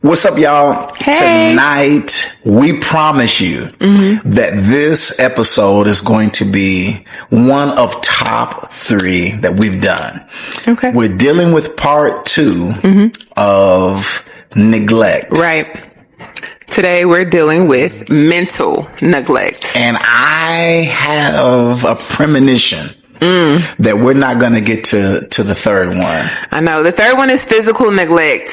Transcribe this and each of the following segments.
What's up, y'all? Hey. Tonight, we promise you that this episode is going to be one of top 3 that we've done. Okay. We're dealing with part 2 of neglect. Right. Today we're dealing with mental neglect. And I have a premonition that we're not going to get to the third one. I know. The third one is physical neglect.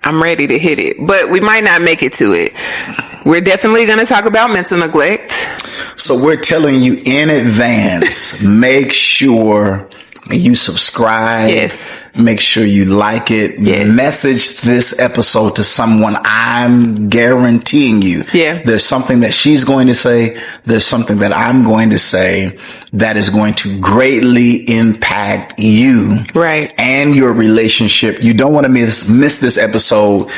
I'm ready to hit it, but we might not make it to it. We're definitely going to talk about mental neglect. So we're telling you in advance, make sure you subscribe. Yes. Make sure you like it. Yes. Message this episode to someone. I'm guaranteeing you. Yeah. There's something that she's going to say. There's something that I'm going to say that is going to greatly impact you. Right. And your relationship. You don't want to miss this episode.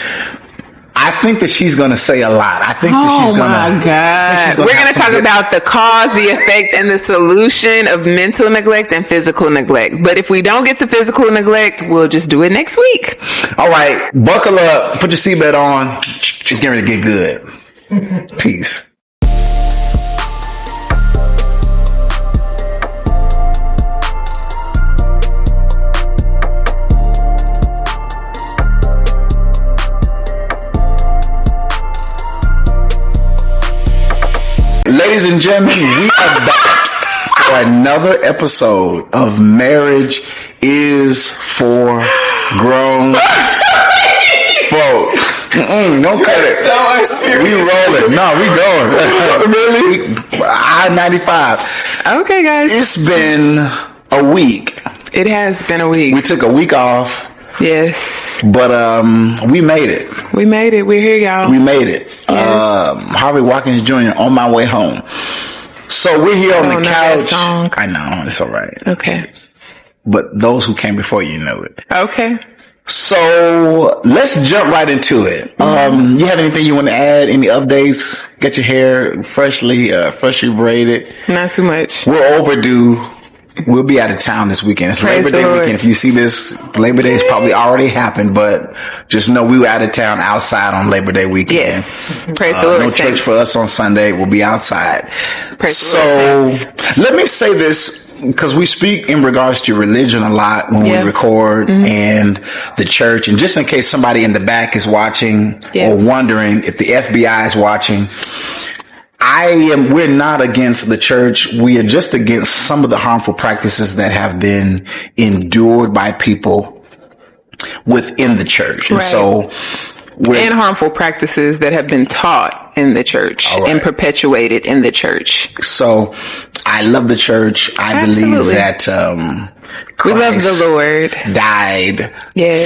I think that she's going to say a lot. I think that she's going to. Oh my God. We're going to talk about the cause, the effect, and the solution of mental neglect and physical neglect. But if we don't get to physical neglect, we'll just do it next week. All right. Buckle up. Put your seatbelt on. It's getting ready to get good. Peace. Ladies and gentlemen, we are back for another episode of Marriage is for Grown Folk. Don't cut it. We rolling. No, we going. Really? I-95. Okay, guys. It's been a week. It has been a week. We took a week off. Yes. But we made it. We made it. We're here, y'all. We made it. Yes. Harvey Watkins Jr. On My Way Home. So we're here on the couch. That song. I know, it's all right. Okay. But those who came before you know it. Okay. So let's jump right into it. You have anything you want to add? Any updates? Get your hair freshly braided. Not too much. We're overdue. We'll be out of town this weekend. It's Praise Labor Day the Lord. weekend. If you see this, Labor Day has probably already happened, but just know we were out of town outside on Labor Day weekend. Yes. Praise the Lord. No church for us on Sunday. We'll be outside. Praise the Lord. So let me say this, because we speak in regards to religion a lot when we record and the church. And just in case somebody in the back is watching or wondering if the FBI is watching, we're not against the church. We are just against some of the harmful practices that have been endured by people within the church. And so and harmful practices that have been taught in the church and perpetuated in the church. So I love the church. I believe that Christ we love the Lord. Died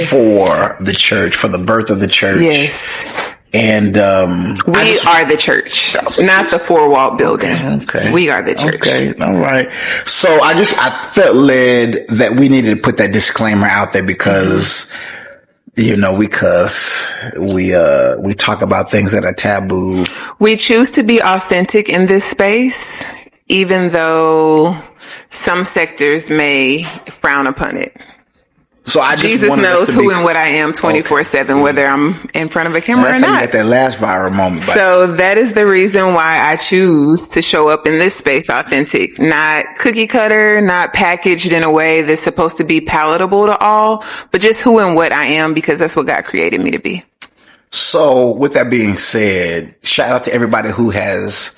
for the church, for the birth of the church. Yes. And we are the church, not the 4-wall building. Okay. We are the church. Okay. All right. So I felt led that we needed to put that disclaimer out there because because we talk about things that are taboo. We choose to be authentic in this space, even though some sectors may frown upon it. So I just Jesus knows who and what I am 24/7, whether I'm in front of a camera or not. At that last viral moment. So that is the reason why I choose to show up in this space authentic, not cookie cutter, not packaged in a way that's supposed to be palatable to all, but just who and what I am, because that's what God created me to be. So with that being said, shout out to everybody who has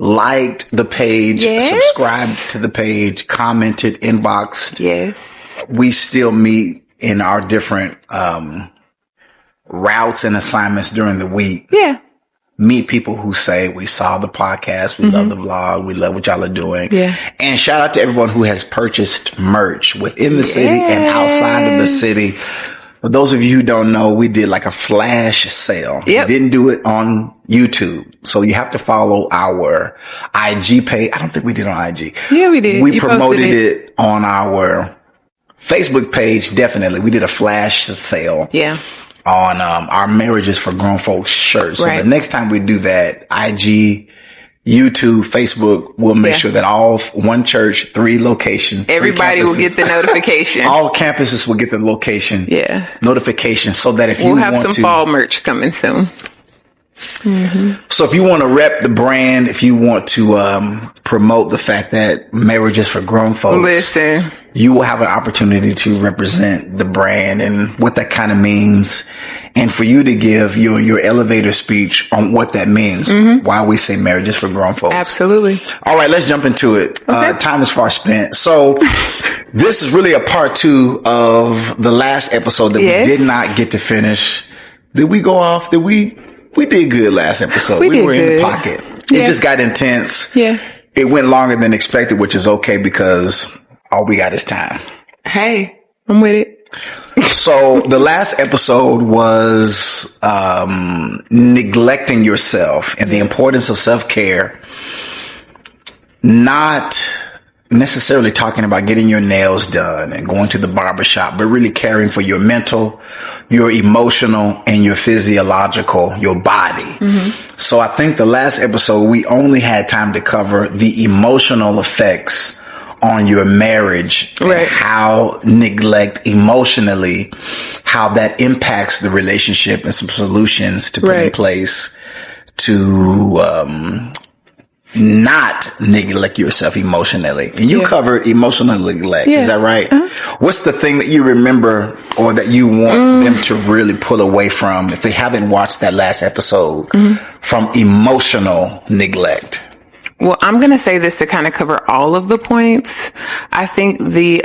liked the page, subscribed to the page, commented, inboxed. Yes. We still meet in our different routes and assignments during the week. Yeah. Meet people who say, we saw the podcast, we love the vlog, we love what y'all are doing. Yeah. And shout out to everyone who has purchased merch within the city and outside of the city. For those of you who don't know, we did like a flash sale. Yep. We didn't do it on YouTube. So you have to follow our IG page. I don't think we did on IG. Yeah, we did. We promoted it on our Facebook page. Definitely. We did a flash sale. Yeah. On our Marriages for Grown Folks shirt. So the next time we do that, IG YouTube, Facebook. We'll make sure that all one church, 3 locations. Everybody will get the notification. All campuses will get the location. Yeah. Notification so that if you we'll want have some fall merch coming soon. Mm-hmm. So if you want to rep the brand, if you want to promote the fact that marriage is for grown folks, listen, you will have an opportunity to represent the brand and what that kind of means, and for you to give your elevator speech on what that means. Mm-hmm. Why we say marriage is for grown folks. Absolutely. All right, let's jump into it. Okay. Time is far spent. So this is really a part 2 of the last episode that we did not get to finish. Did we go off? We did good last episode. We were in the pocket. It just got intense. Yeah. It went longer than expected, which is okay because all we got is time. Hey, I'm with it. So the last episode was neglecting yourself and the importance of self-care. Not necessarily talking about getting your nails done and going to the barbershop, but really caring for your mental, your emotional, and your physiological, your body. Mm-hmm. So I think the last episode, we only had time to cover the emotional effects on your marriage, and how neglect emotionally, how that impacts the relationship, and some solutions to put in place to not neglect yourself emotionally. And you covered emotional neglect. Is that right? Uh-huh. What's the thing that you remember or that you want them to really pull away from if they haven't watched that last episode from emotional neglect? Well, I'm going to say this to kind of cover all of the points. I think the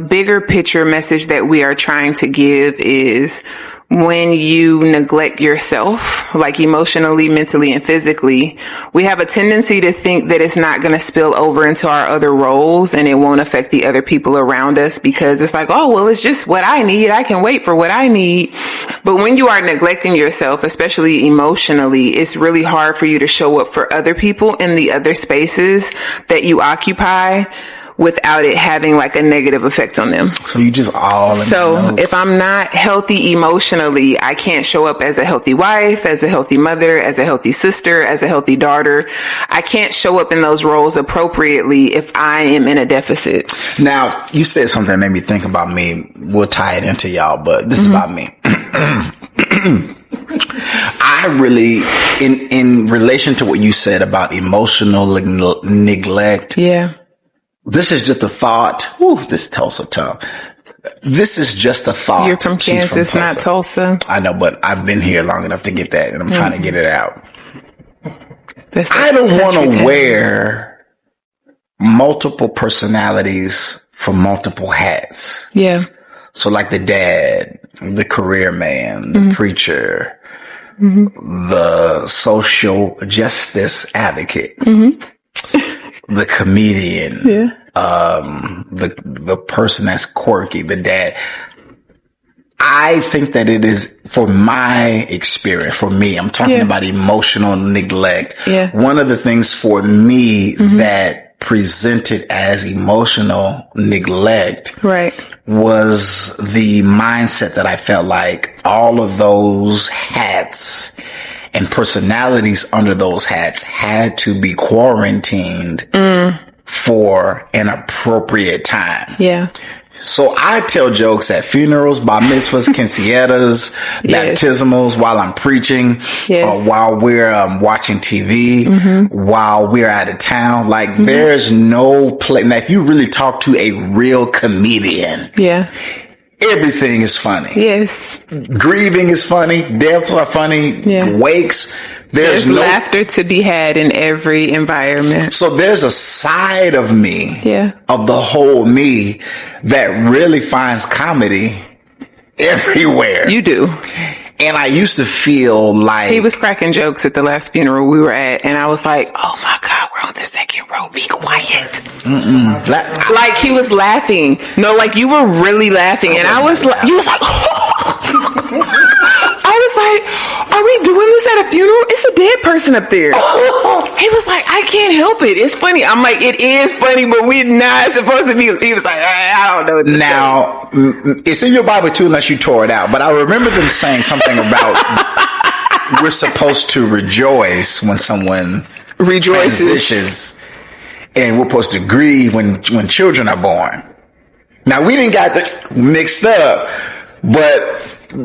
bigger picture message that we are trying to give is when you neglect yourself, like emotionally, mentally, and physically, we have a tendency to think that it's not going to spill over into our other roles and it won't affect the other people around us because it's like, oh, well, it's just what I need. I can wait for what I need. But when you are neglecting yourself, especially emotionally, it's really hard for you to show up for other people in the other spaces that you occupy without it having like a negative effect on them. So you just all in. So if I'm not healthy emotionally, I can't show up as a healthy wife, as a healthy mother, as a healthy sister, as a healthy daughter. I can't show up in those roles appropriately if I am in a deficit. Now, you said something that made me think about me. We'll tie it into y'all, but this is about me. I really, in relation to what you said about emotional neglect. Yeah. This is just a thought. Ooh, this Tulsa tongue. This is just a thought. You're from Kansas, not Tulsa. I know, but I've been here long enough to get that, and I'm trying to get it out. I don't want to wear multiple personalities for multiple hats. Yeah. So like the dad, the career man, the preacher, the social justice advocate. The comedian, the person that's quirky, the dad. I think that it is, for my experience, for me, I'm talking about emotional neglect. Yeah. One of the things for me that presented as emotional neglect was the mindset that I felt like all of those hats and personalities under those hats had to be quarantined for an appropriate time. Yeah. So I tell jokes at funerals, bar mitzvahs, quinceañeras, baptismals, while I'm preaching, while we're watching TV, while we're out of town. Like there's no place. Now, if you really talk to a real comedian, everything is funny. Yes. Grieving is funny. Deaths are funny. Yeah. Wakes. There's no laughter to be had in every environment. So there's a side of me, of the whole me, that really finds comedy everywhere. You do. And I used to feel like he was cracking jokes at the last funeral we were at, and I was like, "Oh my God, we're on the second row. Be quiet." Like he was laughing. No, like you were really laughing, and I was like, "You was like." I was like, "Are we doing this at a funeral? It's a dead person up there." He was like, "I can't help it. It's funny." I'm like, "It is funny, but we're not supposed to be." He was like, "I don't know what to say." Now, it's in your Bible too, unless you tore it out. But I remember them saying something about we're supposed to rejoice when someone transitions, and we're supposed to grieve when children are born. Now, we didn't got it mixed up, but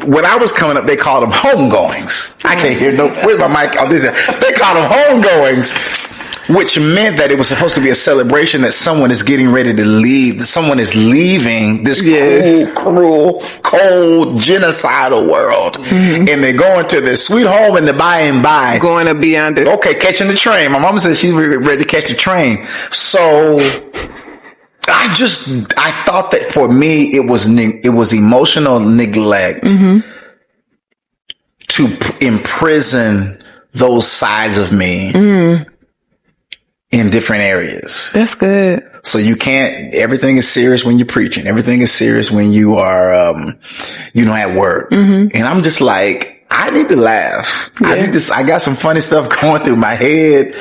when I was coming up, they called them homegoings. I can't hear where's my mic? Oh, this is, they called them homegoings, which meant that it was supposed to be a celebration that someone is getting ready to leave, that someone is leaving this cruel, cold, genocidal world. Mm-hmm. And they're going to their sweet home in the by and by. Going to beyond it. Okay, catching the train. My mama said she's ready to catch the train. So I thought that for me, it was emotional neglect to imprison those sides of me in different areas. That's good. So you can't, everything is serious when you're preaching. Everything is serious when you are, at work. Mm-hmm. And I'm just like, I need to laugh. Yeah. I got some funny stuff going through my head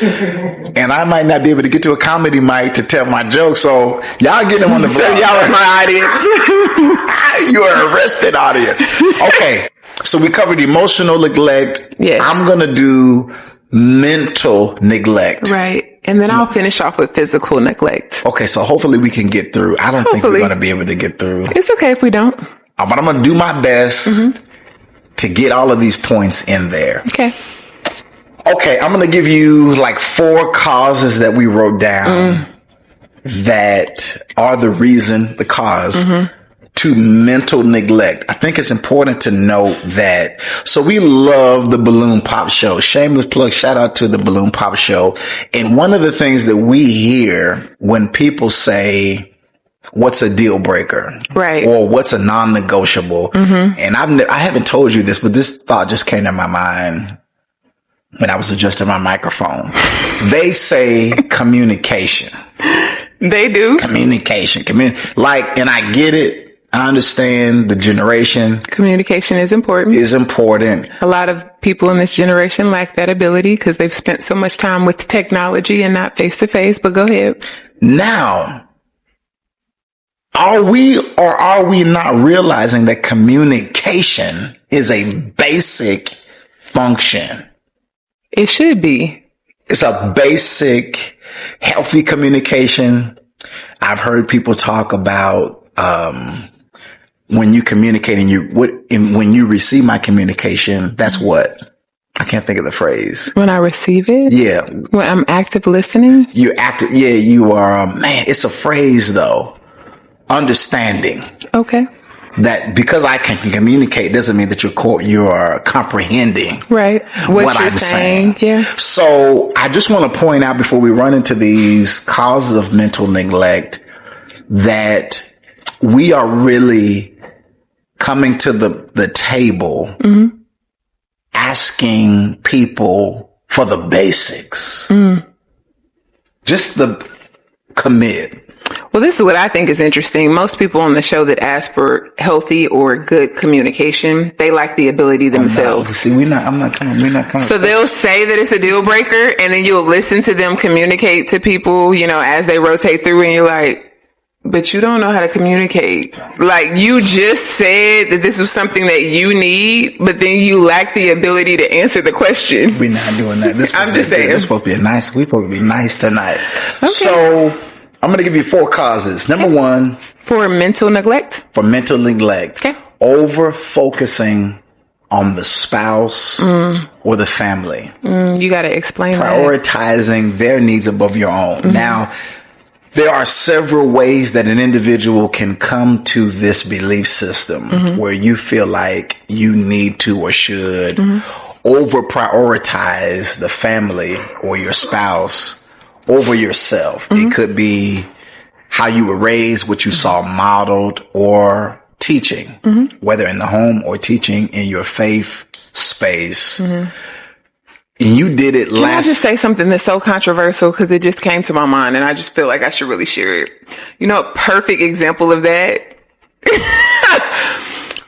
and I might not be able to get to a comedy mic to tell my jokes. So y'all get them on the vlog. So y'all are my audience. You are arrested audience. Okay. So we covered emotional neglect. Yeah. I'm going to do mental neglect. Right. And then I'll finish off with physical neglect. Okay. So hopefully we can get through. I don't think we're going to be able to get through. It's okay if we don't. But I'm going to do my best to get all of these points in there. Okay. Okay. I'm going to give you like 4 causes that we wrote down that are the cause to mental neglect. I think it's important to note that. So we love the Balloon Pop Show. Shameless plug. Shout out to the Balloon Pop Show. And one of the things that we hear when people say, what's a deal breaker? Right. Or what's a non-negotiable? And I haven't told you this, but this thought just came to my mind when I was adjusting my microphone. They say communication. They do. Communication. And I get it. I understand the generation. Communication is important. A lot of people in this generation lack that ability because they've spent so much time with technology and not face to face, but go ahead. Now, are we not realizing that communication is a basic function? It should be. It's a basic, healthy communication. I've heard people talk about, when you communicate and when you receive my communication, that's what? I can't think of the phrase. When I receive it? Yeah. When I'm active listening? You're active. Yeah, you are. Man, it's a phrase though. Understanding. Okay. That because I can communicate doesn't mean that you're comprehending. Right. What I'm saying. Yeah. So I just want to point out before we run into these causes of mental neglect that we are really coming to the table asking people for the basics. Just the commit. Well, this is what I think is interesting. Most people on the show that ask for healthy or good communication, they lack the ability themselves. See, we're not coming. So they'll say that it's a deal breaker and then you'll listen to them communicate to people, as they rotate through and you're like, but you don't know how to communicate. Like you just said that this was something that you need, but then you lack the ability to answer the question. We're not doing that. I'm just saying. We're supposed to be nice tonight. Okay. So I'm going to give you 4 causes. Number 1. For mental neglect? For mental neglect. Okay. Over focusing on the spouse or the family. You got to explain Prioritizing their needs above your own. Now, there are several ways that an individual can come to this belief system where you feel like you need to or should over prioritize the family or your spouse over yourself. It could be how you were raised, what you saw modeled, or teaching, whether in the home or teaching in your faith space. And you did it Can I just say something that's so controversial because it just came to my mind and I just feel like I should really share it. A perfect example of that?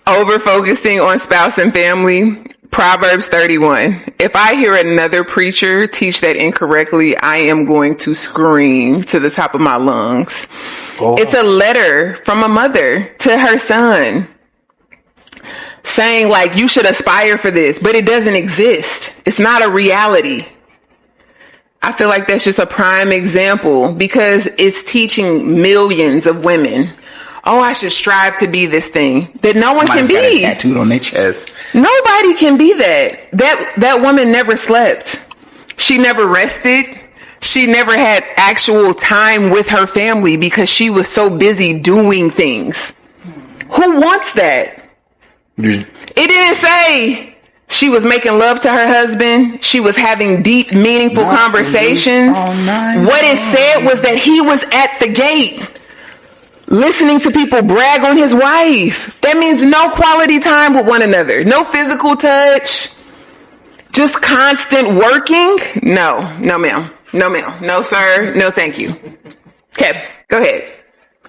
Over focusing on spouse and family. Proverbs 31. If I hear another preacher teach that incorrectly, I am going to scream to the top of my lungs. Oh. It's a letter from a mother to her son. Saying like, you should aspire for this, but it doesn't exist. It's not a reality. I feel like that's just a prime example because it's teaching millions of women, oh, I should strive to be this thing that no one can be. Got a tattooed on their chest. Nobody can be that. That woman never slept. She never rested. She never had actual time with her family because she was so busy doing things. Who wants that? It didn't say she was making love to her husband. She was having deep, meaningful conversations. What it said was that he was at the gate listening to people brag on his wife. That means no quality time with one another. No physical touch. Just constant working. No ma'am. No ma'am. No sir. No thank you. Okay, go ahead.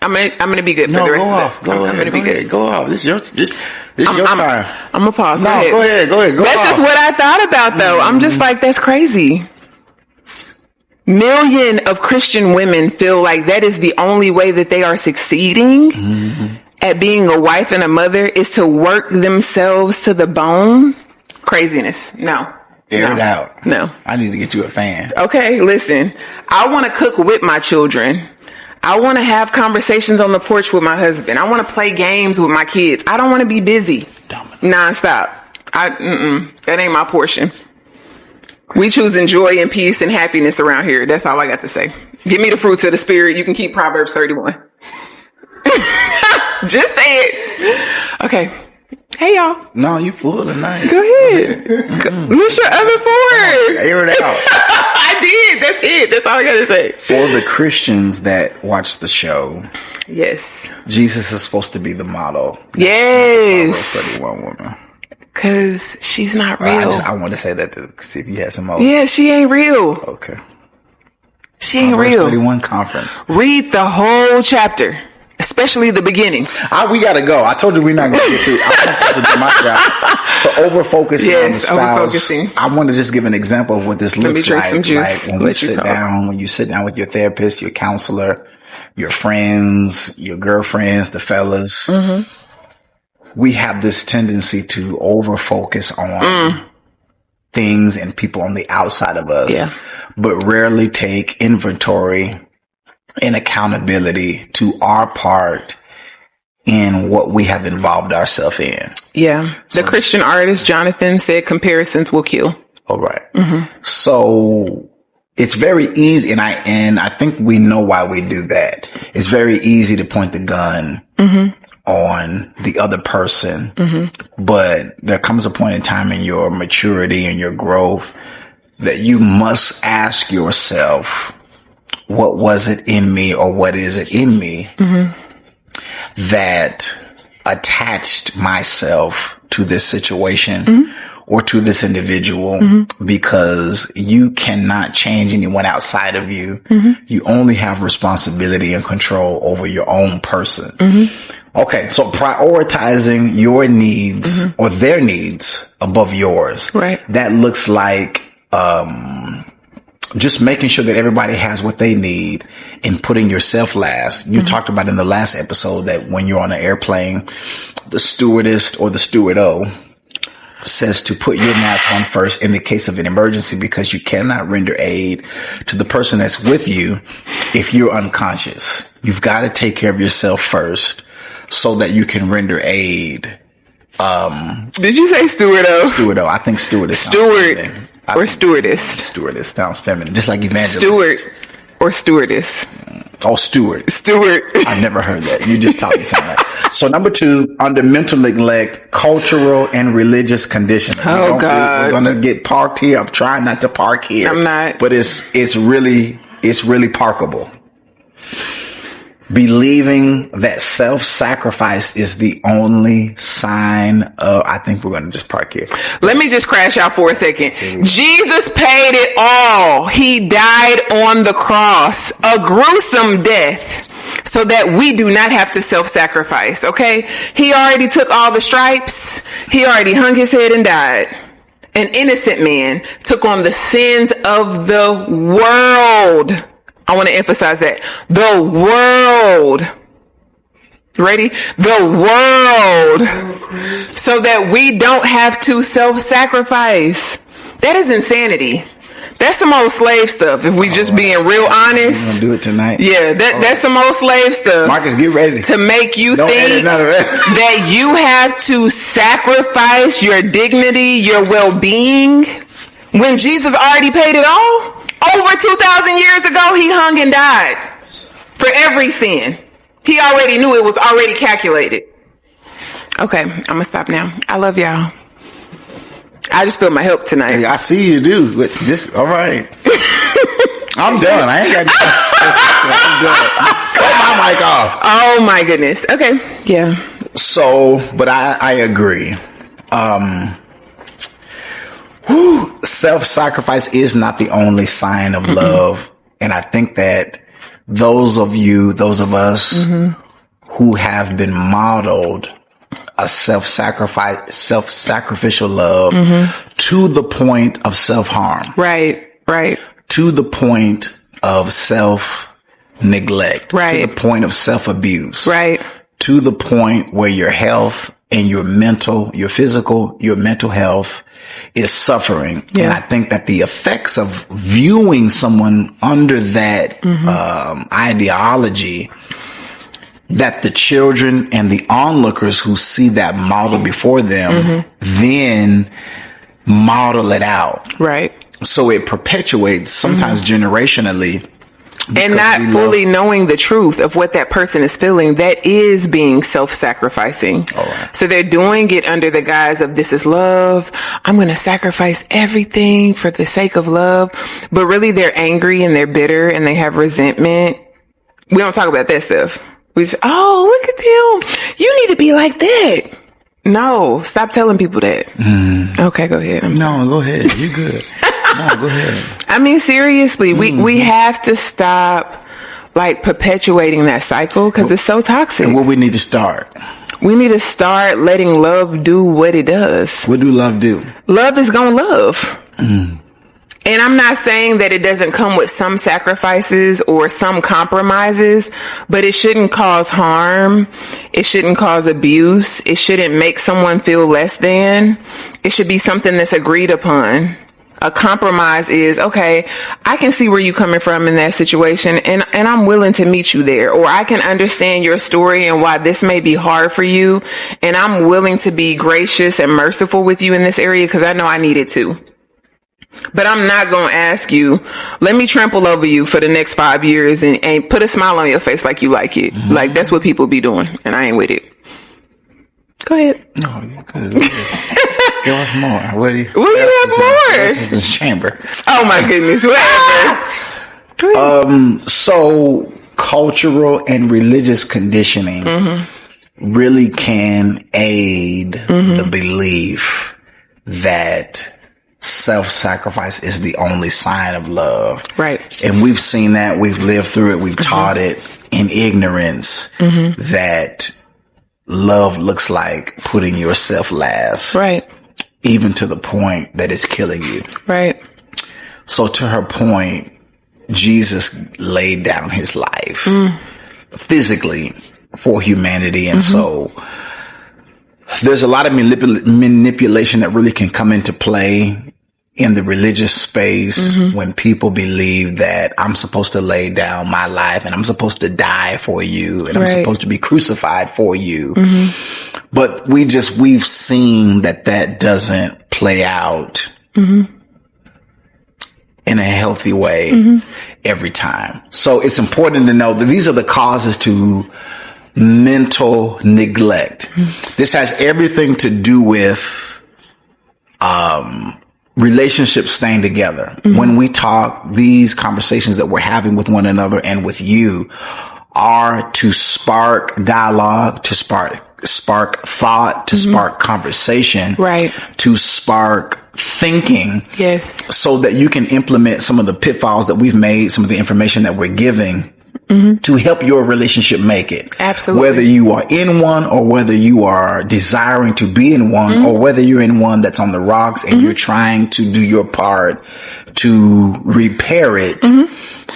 I'm gonna be good for the rest of the day. I'm gonna be good. Go off. This is your time. I'm gonna pause. No, go ahead. That's just what I thought about though. I'm just like, that's crazy. Million of Christian women feel like that is the only way that they are succeeding at being a wife and a mother is to work themselves to the bone. Craziness. No. Air it out. No. I need to get you a fan. Okay, listen. I want to cook with my children. I want to have conversations on the porch with my husband. I want to play games with my kids. I don't want to be busy nonstop. That ain't my portion. We choosing joy and peace and happiness around here. That's all I got to say. Give me the fruits of the spirit. You can keep Proverbs 31. Just say it. Okay. Hey, y'all. No, you full tonight. Go ahead. What's your other four? Air it out. I did. That's it. That's all I got to say. For the Christians that watch the show, yes, Jesus is supposed to be the model. Yes. 31 woman. Because she's not real. I want to say that to see if you had some more. Yeah, she ain't real. Okay. She ain't real. 31 conference. Read the whole chapter. Especially the beginning. We gotta go. I told you we're not gonna get through. I'm supposed to do my job. So overfocusing on the spouse. Overfocusing. I want to just give an example of what this looks like. Let me drink some juice. Like when you sit down with your therapist, your counselor, your friends, your girlfriends, the fellas. Mm-hmm. We have this tendency to overfocus on things and people on the outside of us, but rarely take inventory and accountability to our part in what we have involved ourselves in. Yeah. The Christian artist Jonathan said comparisons will kill. All right. Mm-hmm. So it's very easy. And I think we know why we do that. It's very easy to point the gun on the other person. Mm-hmm. But there comes a point in time in your maturity and your growth that you must ask yourself, what was it in me or what is it in me that attached myself to this situation or to this individual? Because you cannot change anyone outside of you. You only have responsibility and control over your own person. Okay, so prioritizing your needs or their needs above yours. Right. That looks like just making sure that everybody has what they need and putting yourself last. You talked about in the last episode that when you're on an airplane, the stewardess or the stewardo says to put your mask on first in the case of an emergency because you cannot render aid to the person that's with you if you're unconscious. You've got to take care of yourself first so that you can render aid. Did you say stewardo? Stewardo. I think stewardess. Steward. Or stewardess. Stewardess sounds feminine, just like evangelist. Steward or stewardess. Oh, steward. Steward. I've never heard that. You just taught me something. So number 2, under mental neglect, cultural and religious conditioning. Oh God. We're going to get parked here. I'm trying not to park here. I'm not. But it's really parkable. Believing that self-sacrifice is the only sign of, I think we're going to just park here. Let me just crash out for a second. Jesus paid it all. He died on the cross, a gruesome death, so that we do not have to self-sacrifice. Okay. He already took all the stripes. He already hung his head and died. An innocent man took on the sins of the world. I want to emphasize that. The world. Ready? The world. So that we don't have to self-sacrifice. That is insanity. That's some old slave stuff. If we just being real honest. We're gonna do it tonight. Yeah, that's some old slave stuff. Marcus, get ready. To make you Don't think edit none of that. that you have to sacrifice your dignity, your well-being, when Jesus already paid it all. Over 2,000 years ago, he hung and died for every sin. He already knew, it was already calculated. Okay, I'm gonna stop now. I love y'all. I just feel my help tonight. Hey, I see you do. But this, all right. I'm done. I ain't got I'm done. Cut my mic off. Oh my goodness. Okay. Yeah. So, but I agree. Self-sacrifice is not the only sign of love. And I think that those of us who have been modeled a self-sacrificial love to the point of self-harm. Right. To the point of self-neglect. Right. To the point of self-abuse. Right. To the point where your health and your physical, your mental health is suffering. Yeah. And I think that the effects of viewing someone under that ideology, that the children and the onlookers who see that model before them then model it out. Right. So it perpetuates sometimes generationally. And not fully knowing the truth of what that person is feeling, that is being self-sacrificing. Right. So they're doing it under the guise of, this is love. I'm going to sacrifice everything for the sake of love. But really they're angry and they're bitter and they have resentment. We don't talk about that stuff. We just, oh, look at them. You need to be like that. No, stop telling people that. Okay, go ahead. No, go ahead. You're good. No, go ahead. I mean, seriously, we have to stop like perpetuating that cycle because it's so toxic. And what we need to start? We need to start letting love do what it does. What do love do? Love is gonna love. And I'm not saying that it doesn't come with some sacrifices or some compromises, but it shouldn't cause harm. It shouldn't cause abuse. It shouldn't make someone feel less than. It should be something that's agreed upon. A compromise is, okay, I can see where you're coming from in that situation and I'm willing to meet you there. Or I can understand your story and why this may be hard for you. And I'm willing to be gracious and merciful with you in this area because I know I need it too. But I'm not going to ask you, let me trample over you for the next 5 years and put a smile on your face like you like it. Like that's what people be doing and I ain't with it. Go ahead. No, you're good. Give us more. What do you have more? This is the chamber. Oh my goodness. Whatever. So cultural and religious conditioning really can aid the belief that self-sacrifice is the only sign of love. Right. And we've seen that. We've lived through it. We've taught it in ignorance that love looks like putting yourself last. Right. Even to the point that it's killing you. Right. So to her point, Jesus laid down his life physically for humanity. And so there's a lot of manipulation that really can come into play in the religious space when people believe that I'm supposed to lay down my life and I'm supposed to die for you and I'm supposed to be crucified for you. But we've seen that doesn't play out in a healthy way every time. So it's important to know that these are the causes to mental neglect. This has everything to do with relationships staying together. When we talk, these conversations that we're having with one another and with you are to spark dialogue, to spark thought, to spark conversation, to spark thinking. Yes. So that you can implement some of the pitfalls that we've made, some of the information that we're giving to help your relationship make it. Absolutely. Whether you are in one or whether you are desiring to be in one or whether you're in one that's on the rocks and you're trying to do your part to repair it.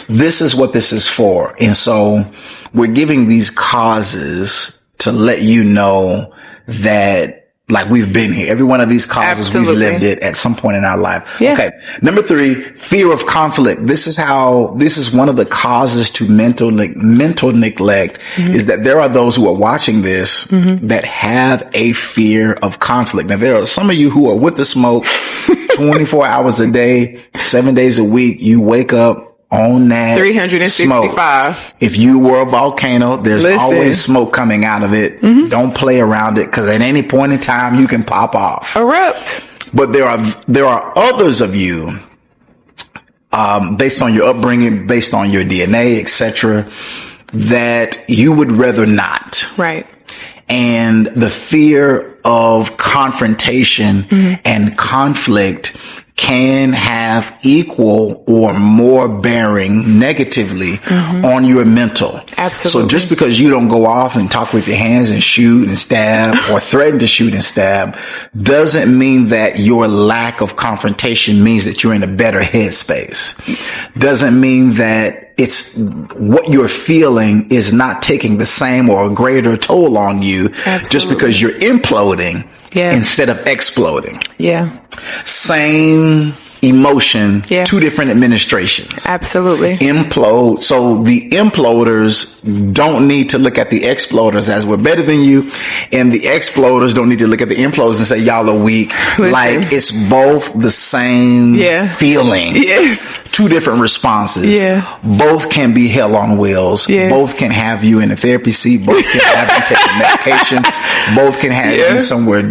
This is what this is for. And so we're giving these causes to let you know that like we've been here. Every one of these causes, we've lived it at some point in our life. Yeah. Okay. Number 3, fear of conflict. This is one of the causes to mental neglect is that there are those who are watching this that have a fear of conflict. Now, there are some of you who are with the smoke 24 hours a day, 7 days a week. You wake up on that 365. smoke. If you were a volcano, there's always smoke coming out of it. Don't play around it, because at any point in time you can pop off. Erupt. But there are others of you, based on your upbringing, based on your DNA, etc., that you would rather not. Right. And the fear of confrontation and conflict can have equal or more bearing negatively on your mental. Absolutely. So just because you don't go off and talk with your hands and shoot and stab or threaten to shoot and stab doesn't mean that your lack of confrontation means that you're in a better headspace. Doesn't mean that it's what you're feeling is not taking the same or a greater toll on you. Absolutely. Just because you're imploding instead of exploding. Yeah. Same emotion, 2 different administrations. Absolutely. Implode. So the imploders don't need to look at the exploders as we're better than you, and the exploders don't need to look at the imploders and say y'all are weak. Listen. Like, it's both the same feeling. Yes. 2 different responses. Yeah. Both can be hell on wheels. Yes. Both can have you in a therapy seat. Both can have you taking medication. Both can have you somewhere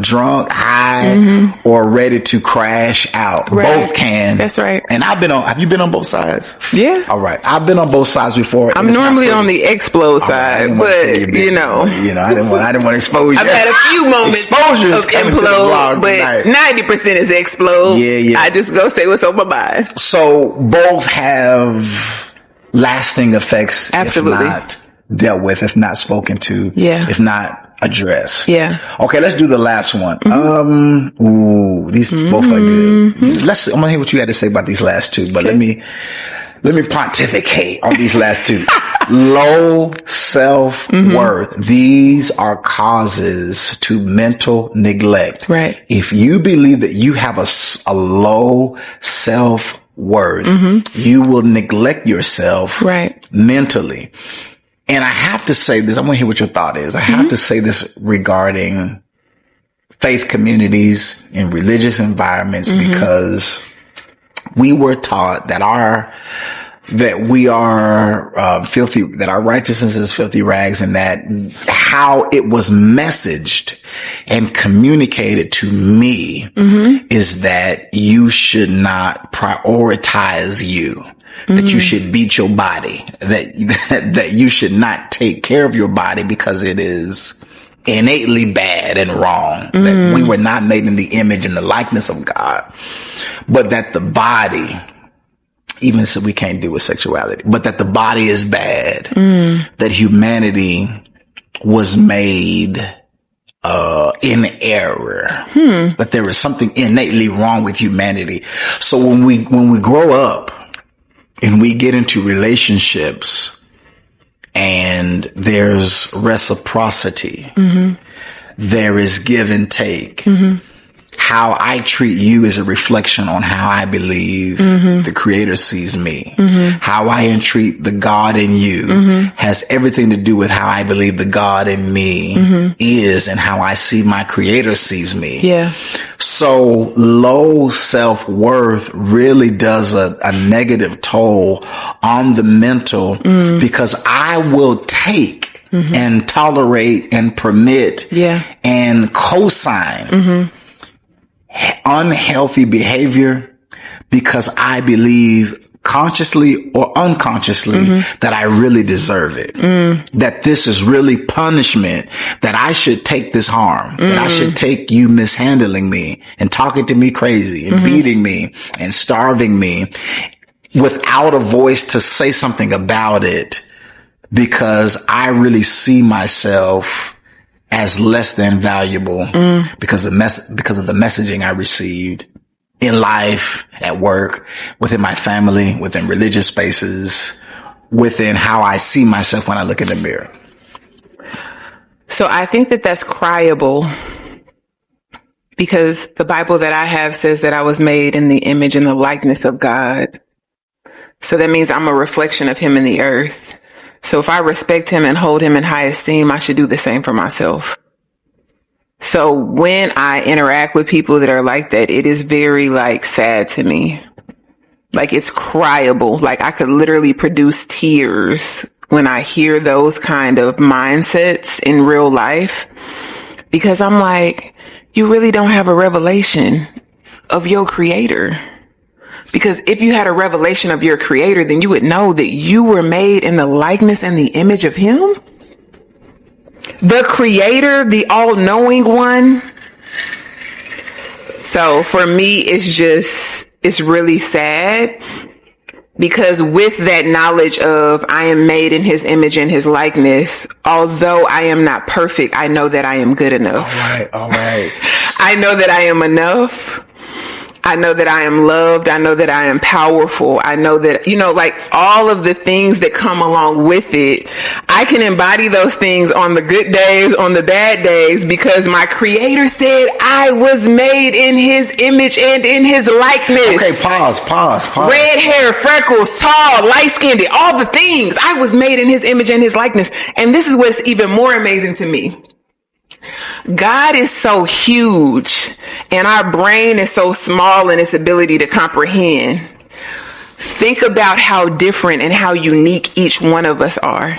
drunk, high, or ready to crash out. Right. Both can. That's right. And have you been on both sides? Yeah. All right. I've been on both sides before. I'm normally on the explode side, but I didn't want to expose you. I've had a few moments of implode, but 90% is explode. Yeah. I just go say what's on my mind. So both have lasting effects. Absolutely. If not dealt with, if not spoken to, if not addressed. Yeah. Okay, let's do the last one. These both are good. I'm gonna hear what you had to say about these last 2, but let me pontificate on these last 2. Low self-worth. These are causes to mental neglect. Right. If you believe that you have a low self-worth, you will neglect yourself mentally. And I have to say this, I want to hear what your thought is. I have to say this regarding faith communities and religious environments, because we were taught that we are filthy, that our righteousness is filthy rags, and that how it was messaged and communicated to me is that you should not prioritize you. That you should beat your body, that you should not take care of your body because it is innately bad and wrong, that we were not made in the image and the likeness of God, but that the body, even so we can't do with sexuality, but that the body is bad, that humanity was made in error, that there is something innately wrong with humanity. So when we grow up, and we get into relationships and there's reciprocity, there is give and take. How I treat you is a reflection on how I believe the Creator sees me. How I entreat the God in you has everything to do with how I believe the God in me is and how I see my Creator sees me. Yeah. So low self-worth really does a negative toll on the mental, because I will take and tolerate and permit and co-sign unhealthy behavior because I believe consciously or unconsciously that I really deserve it. That this is really punishment, that I should take this harm, that I should take you mishandling me and talking to me crazy and beating me and starving me without a voice to say something about it, because I really see myself as less than valuable because of the messaging I received in life, at work, within my family, within religious spaces, within how I see myself when I look in the mirror. So I think that that's criable. Because the Bible that I have says that I was made in the image and the likeness of God. So that means I'm a reflection of him in the earth. So if I respect him and hold him in high esteem, I should do the same for myself. So when I interact with people that are like that, it is very sad to me. It's criable. I could literally produce tears when I hear those kind of mindsets in real life, because I'm like, you really don't have a revelation of your creator. Because if you had a revelation of your creator, then you would know that you were made in the likeness and the image of him. The creator, the all-knowing one. So for me, it's really sad, because with that knowledge of I am made in his image and his likeness, although I am not perfect, I know that I am good enough. All right. I know that I am enough. I know that I am loved. I know that I am powerful. I know that, all of the things that come along with it, I can embody those things on the good days, on the bad days, because my creator said I was made in his image and in his likeness. Okay, pause. Red hair, freckles, tall, light-skinned, all the things. I was made in his image and his likeness. And this is what's even more amazing to me. God is so huge and our brain is so small in its ability to comprehend. Think about how different and how unique each one of us are,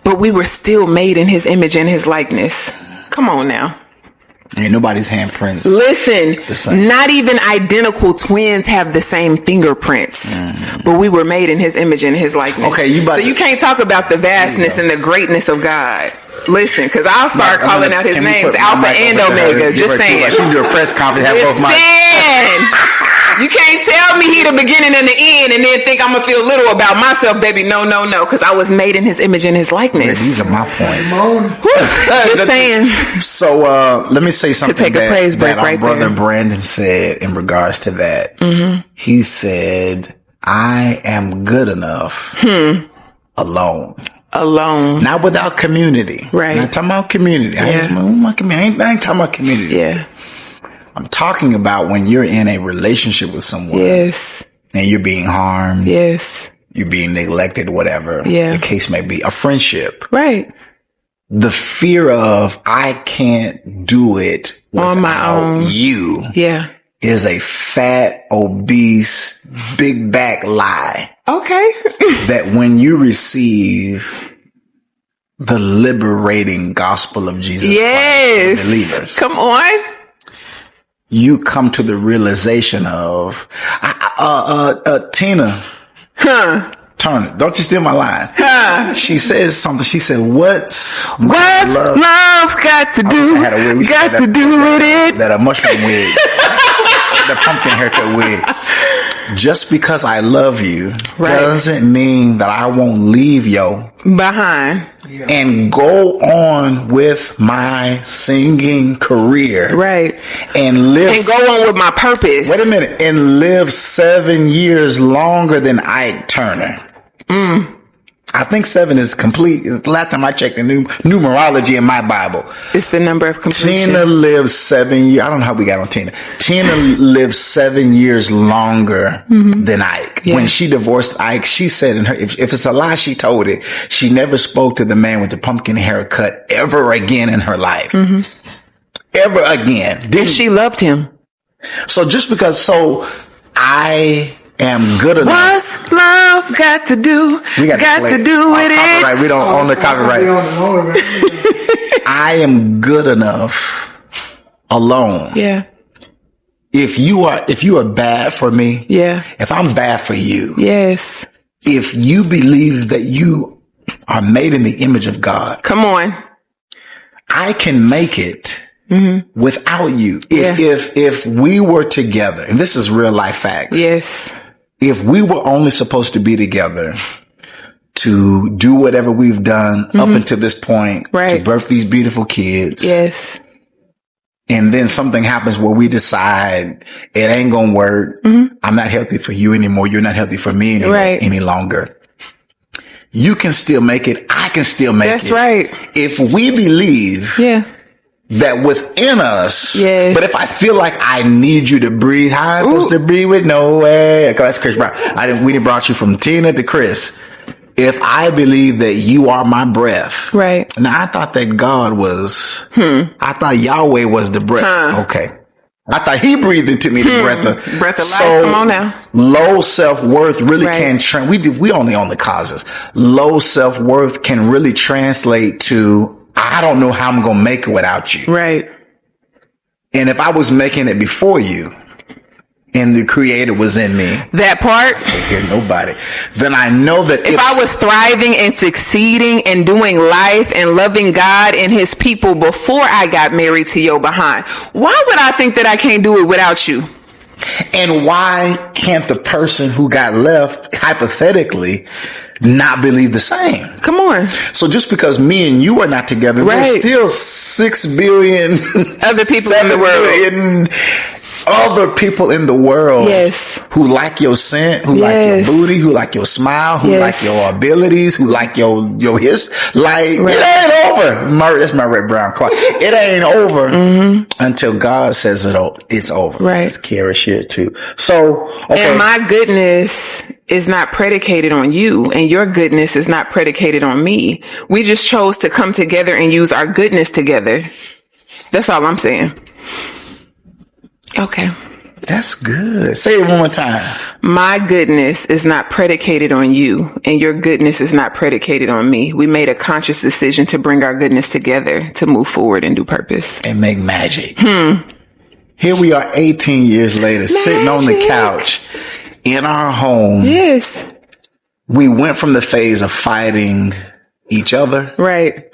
but we were still made in his image and his likeness. Come on now. Ain't nobody's handprints. Listen, not even identical twins have the same fingerprints, but we were made in his image and his likeness. Okay, so you can't talk about the vastness and the greatness of God. Listen, because I'll start calling out his names, Alpha and Omega. Just saying. She can do a press conference. Have both mics. You can't tell me he the beginning and the end and then think I'm going to feel little about myself, baby. No. Because I was made in his image and his likeness. These are my points. Just saying. So let me say something that our brother there. Brandon said in regards to that. Mm-hmm. He said, I am good enough alone. Not without community. Right. I'm not talking about community. I ain't talking about community. Yeah. I'm talking about when you're in a relationship with someone. Yes. And you're being harmed. Yes. You're being neglected, whatever the case may be. A friendship. Right. The fear of I can't do it on my own. You. Yeah. Is a fat, obese, big back lie. Okay. That when you receive the liberating gospel of Jesus Christ, believers. Come on. You come to the realization of, Tina Turner, don't you steal my line. She says something. She said, what's love got to do? Got to do with it. That a mushroom wig, the pumpkin haircut wig. Just because I love you doesn't mean that I won't leave you behind and go on with my singing career. Right. And go on with my purpose. Wait a minute. And live 7 years longer than Ike Turner. I think 7 is complete. Last time I checked the numerology in my Bible. It's the number of completion. Tina lives 7 years. I don't know how we got on Tina. Tina lives 7 years longer than Ike. Yeah. When she divorced Ike, she said if it's a lie, she told it. She never spoke to the man with the pumpkin haircut ever again in her life. Ever again. And she loved him. So just because, I am good enough. What's love got to do? We got to do with it. We don't own the copyright. I am good enough alone. Yeah. If you are bad for me. Yeah. If I'm bad for you. Yes. If you believe that you are made in the image of God. Come on. I can make it. Without you. If we were together, and this is real life facts. Yes. If we were only supposed to be together to do whatever we've done up until this point, to birth these beautiful kids. Yes. And then something happens where we decide it ain't gonna work. I'm not healthy for you anymore. You're not healthy for me any longer. You can still make it. I can still make it. That's right. If we believe that within us. Yes. But if I feel like I need you to breathe, how am I supposed to breathe with no way? That's Chris Brown. We didn't brought you from Tina to Chris. If I believe that you are my breath. Right. Now I thought that God was, I thought Yahweh was the breath. Okay. I thought he breathed into me the breath of life. So come on now. Low self-worth really can we only own the causes. Low self-worth can really translate to, I don't know how I'm going to make it without you. Right. And if I was making it before you and the creator was in me, that part, I hear nobody, then I know that if I was thriving and succeeding and doing life and loving God and his people before I got married to your behind, why would I think that I can't do it without you? And why can't the person who got left, hypothetically, not believe the same? Come on. So just because me and you are not together, there's still 6 billion other people in the world. Other people in the world, who like your scent, who like your booty, who like your smile, who like your abilities, who like your it ain't over. That's my red brown clock. It ain't over until God says it's over. Right. It's Kara shit too. So, okay. And my goodness is not predicated on you, and your goodness is not predicated on me. We just chose to come together and use our goodness together. That's all I'm saying. Okay. That's good. Say it one more time. My goodness is not predicated on you, and your goodness is not predicated on me. We made a conscious decision to bring our goodness together to move forward and do purpose. And make magic. Here we are 18 years later, sitting on the couch in our home. Yes. We went from the phase of fighting each other. Right.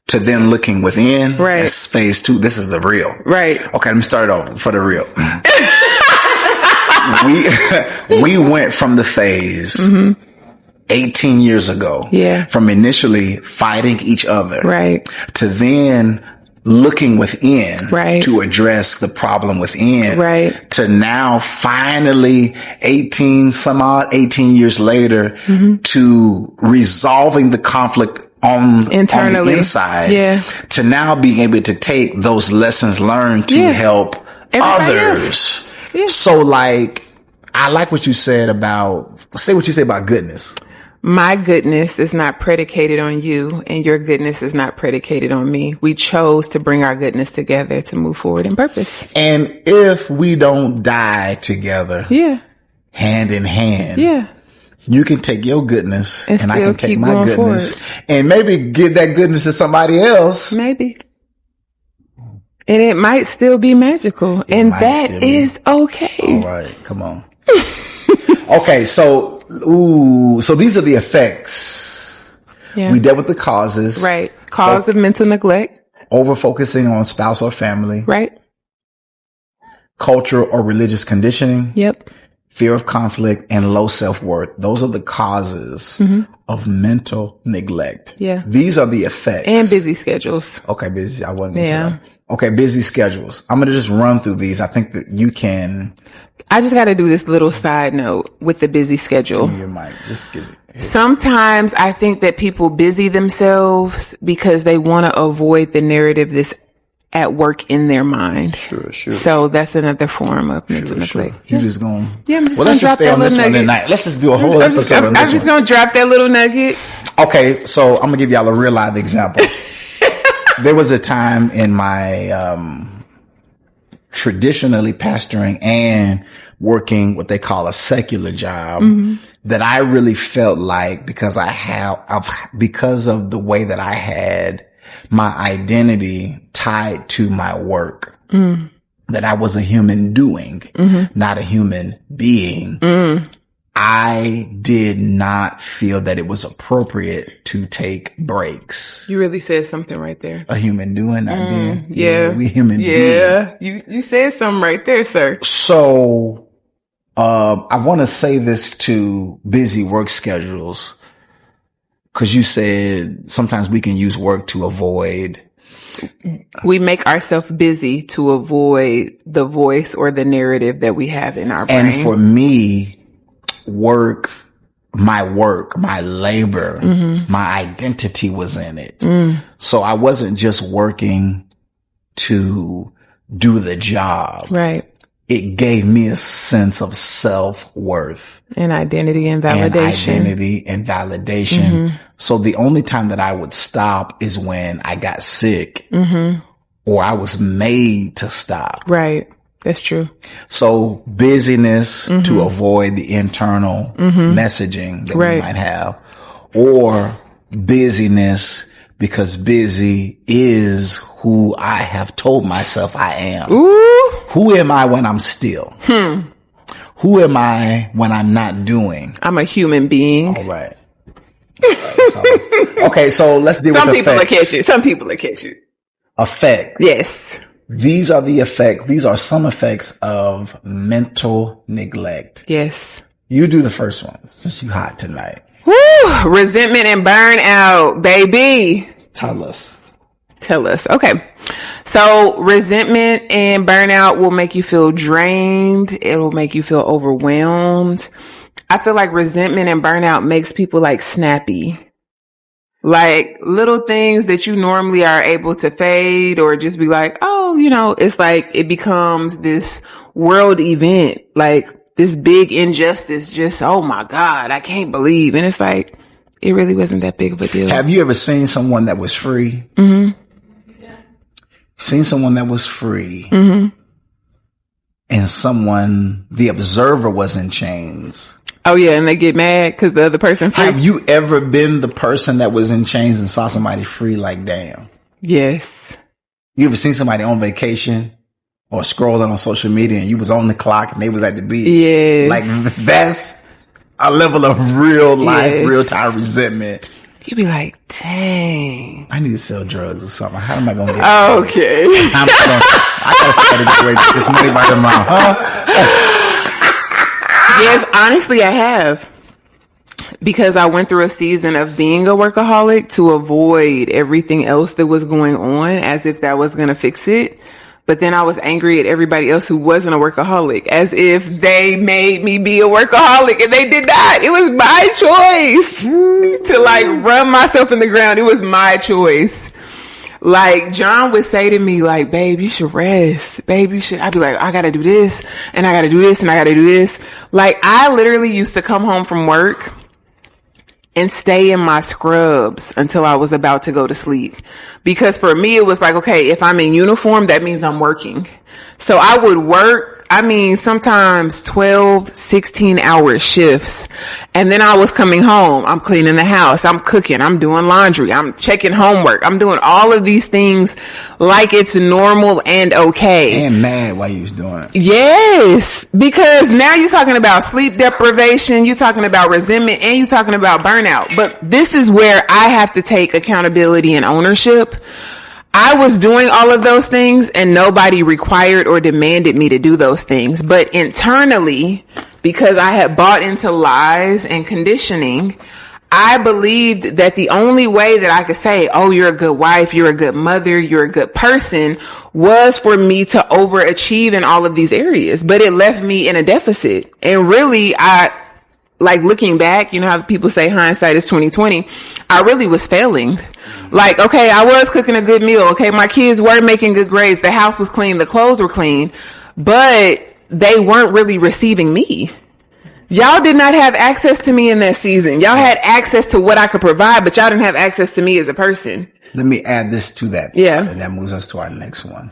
To then looking within. Right. That's phase 2. This is the real. Right. Okay, let me start it over for the real. we went from the phase 18 years ago. Yeah. From initially fighting each other. Right. To then looking within. Right. To address the problem within. Right. To now finally 18 years later to resolving the conflict internally on the inside, to now being able to take those lessons learned to help others. So like, I like what you said say what you say about goodness. My goodness is not predicated on you, and your goodness is not predicated on me. We chose to bring our goodness together to move forward in purpose. And if we don't die together, hand in hand, you can take your goodness and I can take my goodness and maybe give that goodness to somebody else. Maybe. And it might still be magical. And that is okay. All right. Come on. Okay. So these are the effects. Yeah. We dealt with the causes. Right. Cause of mental neglect. Over-focusing on spouse or family. Right. Cultural or religious conditioning. Yep. Fear of conflict and low self-worth. Those are the causes of mental neglect. Yeah. These are the effects. And busy schedules. Okay, busy. I wasn't. Yeah. Okay, busy schedules. I'm going to just run through these. I think that you can. I just got to do this little side note with the busy schedule. Give me your mic. Just give it. Sometimes I think that people busy themselves because they want to avoid the narrative that's at work in their mind. Sure. So that's another form of mental neglect. You just going. Yeah, I'm just going to drop that little nugget. Tonight. Let's just do a whole episode on this. I'm just going to drop that little nugget. Okay, so I'm going to give y'all a real live example. There was a time in my traditionally pastoring and working what they call a secular job that I really felt like because of the way that I had my identity tied to my work, that I was a human doing, not a human being. I did not feel that it was appropriate to take breaks. You really said something right there. A human doing, not being. Yeah. We human being. Yeah. You said something right there, sir. So, I want to say this to busy work schedules. Cause you said sometimes we can use work to avoid. We make ourselves busy to avoid the voice or the narrative that we have in our brain. And for me, my labor, my identity was in it. So I wasn't just working to do the job. Right. It gave me a sense of self-worth. And identity and validation. Mm-hmm. So the only time that I would stop is when I got sick or I was made to stop. Right. That's true. So busyness to avoid the internal messaging that we might have, or busyness because busy is who I have told myself I am. Ooh. Who am I when I'm still? Who am I when I'm not doing? I'm a human being. All right. Okay, so let's deal with Some people will effects. catch it. Some people will catch it. Effect. Yes. These are some effects of mental neglect. Yes. You do the first one since you hot tonight. Woo! Resentment and burnout, baby. Tell us. Okay. So resentment and burnout will make you feel drained. It will make you feel overwhelmed. I feel like resentment and burnout makes people like snappy. Like little things that you normally are able to fade or just be like, oh, it's like it becomes this world event, like this big injustice. Just, oh my God, I can't believe. And it's like, it really wasn't that big of a deal. Have you ever seen someone that was free? Seen someone that was free and the observer was in chains. Oh yeah, and they get mad because the other person free. Have you ever been the person that was in chains and saw somebody free? Like, damn. Yes. You ever seen somebody on vacation or scrolling on social media and you was on the clock and they was at the beach? Yes. Like, that's a level of real life, real time resentment. You be like, dang. I need to sell drugs or something. How am I going to get okay. I gotta try to get this money by tomorrow. Yes, honestly, I have. Because I went through a season of being a workaholic to avoid everything else that was going on, as if that was going to fix it. But then I was angry at everybody else who wasn't a workaholic, as if they made me be a workaholic, and they did not. It was my choice to like run myself in the ground. It was my choice. Like John would say to me, like, babe, you should rest. Babe, you should. I'd be like, I gotta do this and I gotta do this and I gotta do this. Like I literally used to come home from work and stay in my scrubs until I was about to go to sleep. Because for me, it was like, okay, if I'm in uniform, that means I'm working. So I would work, sometimes 12, 16-hour shifts. And then I was coming home. I'm cleaning the house. I'm cooking. I'm doing laundry. I'm checking homework. I'm doing all of these things like it's normal and okay. And mad while you was doing it. Yes. Because now you're talking about sleep deprivation. You're talking about resentment and you're talking about burnout. But this is where I have to take accountability and ownership. I was doing all of those things and nobody required or demanded me to do those things. But internally, because I had bought into lies and conditioning, I believed that the only way that I could say, oh, you're a good wife, you're a good mother, you're a good person, was for me to overachieve in all of these areas. But it left me in a deficit. And really, like looking back, you know how people say hindsight is 20/20. I really was failing. Like, okay, I was cooking a good meal. Okay, my kids were making good grades. The house was clean. The clothes were clean, but they weren't really receiving me. Y'all did not have access to me in that season. Y'all had access to what I could provide, but y'all didn't have access to me as a person. Let me add this to that. Yeah. And that moves us to our next one.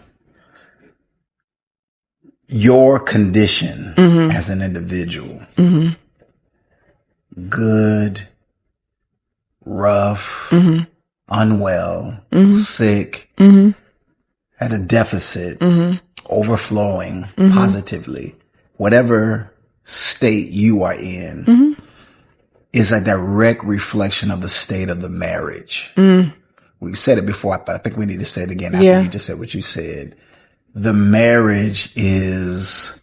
Your condition as an individual. Good, rough, unwell, sick, at a deficit, overflowing positively, whatever state you are in is a direct reflection of the state of the marriage. We've said it before, but I think we need to say it again after you just said what you said. The marriage is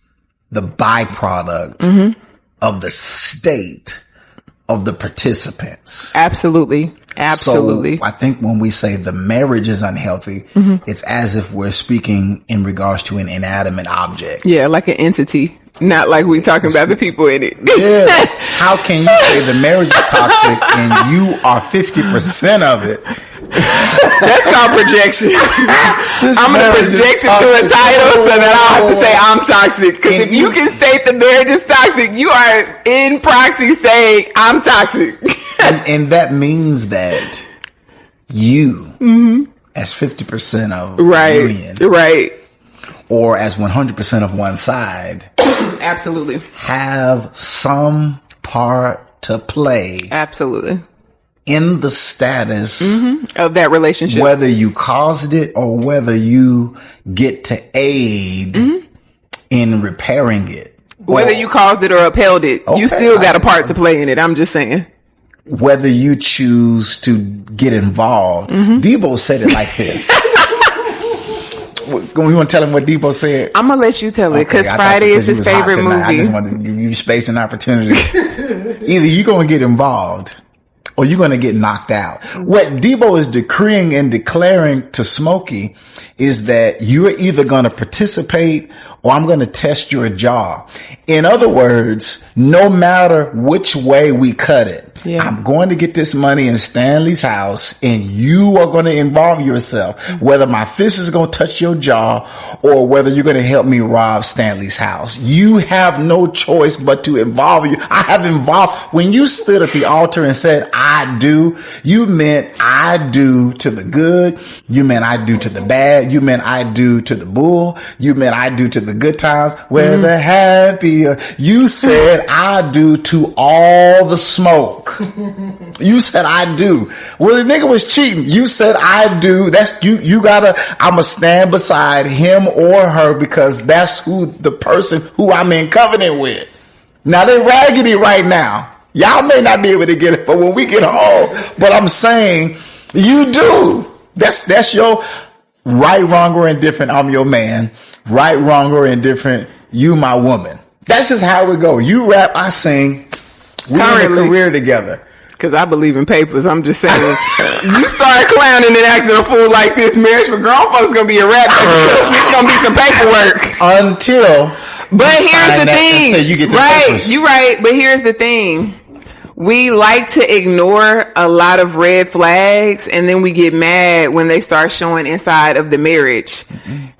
the byproduct of the state of the participants. Absolutely. Absolutely. So I think when we say the marriage is unhealthy, it's as if we're speaking in regards to an inanimate object. Yeah, like an entity. Not like we talking about the people in it. Yeah. How can you say the marriage is toxic and you are 50% of it? That's called projection. I'm going to project it to a title so that I don't have to say I'm toxic. Because if you can state the marriage is toxic, you are in proxy saying I'm toxic. and that means that you, as 50% of union, right, or as 100% of one side, absolutely, have some part to play, absolutely, in the status of that relationship, whether you caused it or whether you get to aid in repairing it. Whether you caused it or upheld it, you still got a part to play in it. I'm just saying. Whether you choose to get involved. Debo said it like this. You want to tell him what Debo said? I'm going to let you tell it because Friday is his favorite movie. I just wanted to give you space and opportunity. Either you're going to get involved or you're going to get knocked out. What Debo is decreeing and declaring to Smokey is that you're either going to participate or I'm going to test your jaw. In other words, no matter which way we cut it, I'm going to get this money in Stanley's house and you are going to involve yourself, whether my fist is going to touch your jaw or whether you're going to help me rob Stanley's house. You have no choice but to involve you. I have involved. When you stood at the altar and said, I do, you meant I do to the good. You meant I do to the bad. You meant I do to the bull. You meant I do to the good times where the happier. You said I do to all the smoke. You said I do. Well, the nigga was cheating. You said I do. That's you gotta, I'ma stand beside him or her because that's who the person who I'm in covenant with. Now they raggedy right now. Y'all may not be able to get it, but when we get home, but I'm saying you do. That's your right, wrong, or indifferent. I'm your man. Right, wrong, or indifferent. You my woman. That's just how it go. You rap, I sing. We in a career together. Because I believe in papers. I'm just saying, you start clowning and acting a fool like this, marriage for grown folks is going to be a rap. It's going to be some paperwork. But here's the thing. Until you get the right, papers. you're right. But here's the thing. We like to ignore a lot of red flags and then we get mad when they start showing inside of the marriage.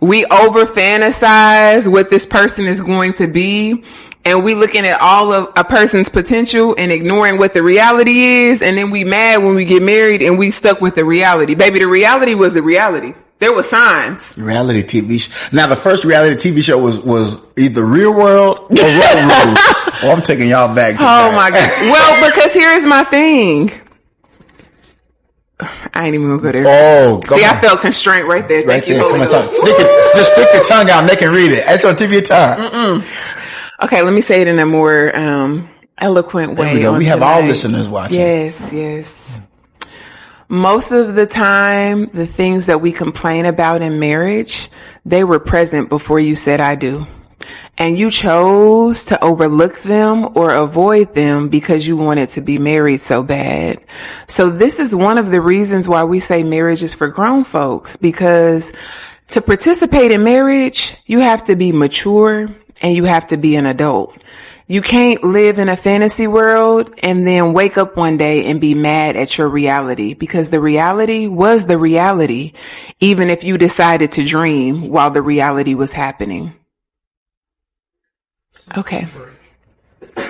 We over fantasize what this person is going to be and we looking at all of a person's potential and ignoring what the reality is. And then we mad when we get married and we stuck with the reality. Baby, the reality was the reality. There were signs. Reality TV show. Now, the first reality TV show was either Real World or Road Rules. Oh, I'm taking y'all back to that. Oh, my God. Well, because here's my thing. I ain't even gonna go there. Oh, see, I felt constraint right there. Thank you, Holy Ghost. Just stick your tongue out and they can read it. That's on tip of your tongue. Okay, let me say it in a more eloquent way. There we have all listeners watching. Yes. Most of the time, the things that we complain about in marriage, they were present before you said I do. And you chose to overlook them or avoid them because you wanted to be married so bad. So this is one of the reasons why we say marriage is for grown folks, because to participate in marriage, you have to be mature and you have to be an adult. You can't live in a fantasy world and then wake up one day and be mad at your reality, because the reality was the reality, even if you decided to dream while the reality was happening. Okay.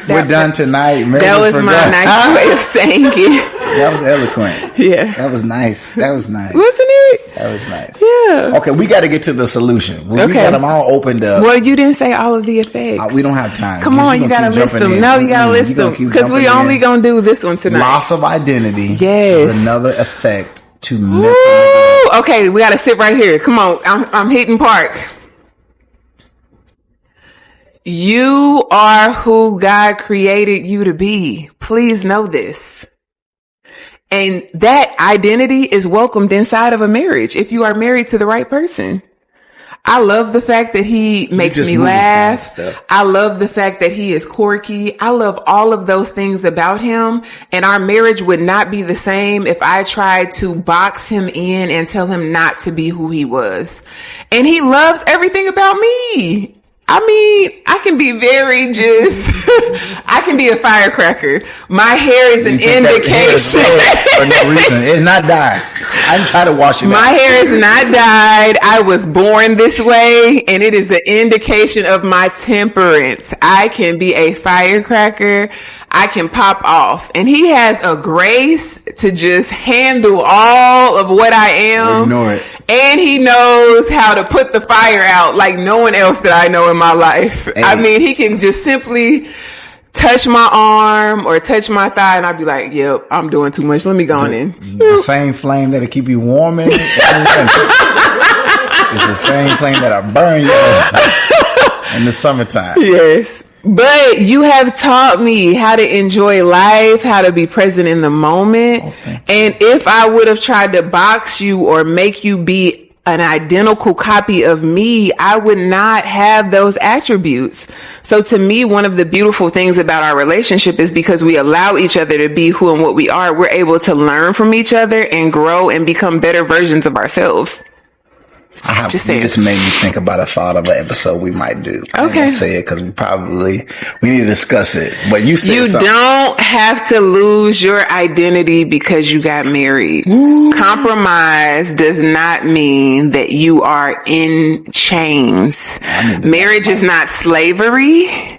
We're done tonight. That was my nice way of saying it. That was eloquent. Yeah. That was nice. Wasn't it? That was nice. Yeah. Okay, we got to get to the solution. We got them all opened up. Well, you didn't say all of the effects. We don't have time. Come on, you got to list them. No, you got to list them. Because we only going to do this one tonight. Loss of identity. Yes. Is another effect to mental. Okay, we got to sit right here. Come on. I'm hitting park. You are who God created you to be. Please know this. And that identity is welcomed inside of a marriage if you are married to the right person. I love the fact that he makes me laugh. I love the fact that he is quirky. I love all of those things about him. And our marriage would not be the same if I tried to box him in and tell him not to be who he was. And he loves everything about me. I mean, I can be very I can be a firecracker. My hair is an indication. For no reason. It's not dyed. I didn't try to wash it out. My hair is not dyed. I was born this way, and it is an indication of my temperance. I can be a firecracker. I can pop off. And he has a grace to just handle all of what I am. Ignore it. And he knows how to put the fire out like no one else that I know in my life. Hey. I mean, he can just simply touch my arm or touch my thigh, and I'd be like, yep, I'm doing too much. Let me go on in. The same flame that'll keep you warm in it. It's the same flame that'll burn you in the summertime. Yes. But you have taught me how to enjoy life, how to be present in the moment. And if I would have tried to box you or make you be an identical copy of me, I would not have those attributes. So to me, one of the beautiful things about our relationship is because we allow each other to be who and what we are, we're able to learn from each other and grow and become better versions of ourselves. You just made me think about a thought of an episode we might do. I Okay. Say it because we need to discuss it. But you said you don't have to lose your identity because you got married. Ooh. Compromise does not mean that you are in chains. Marriage is not slavery.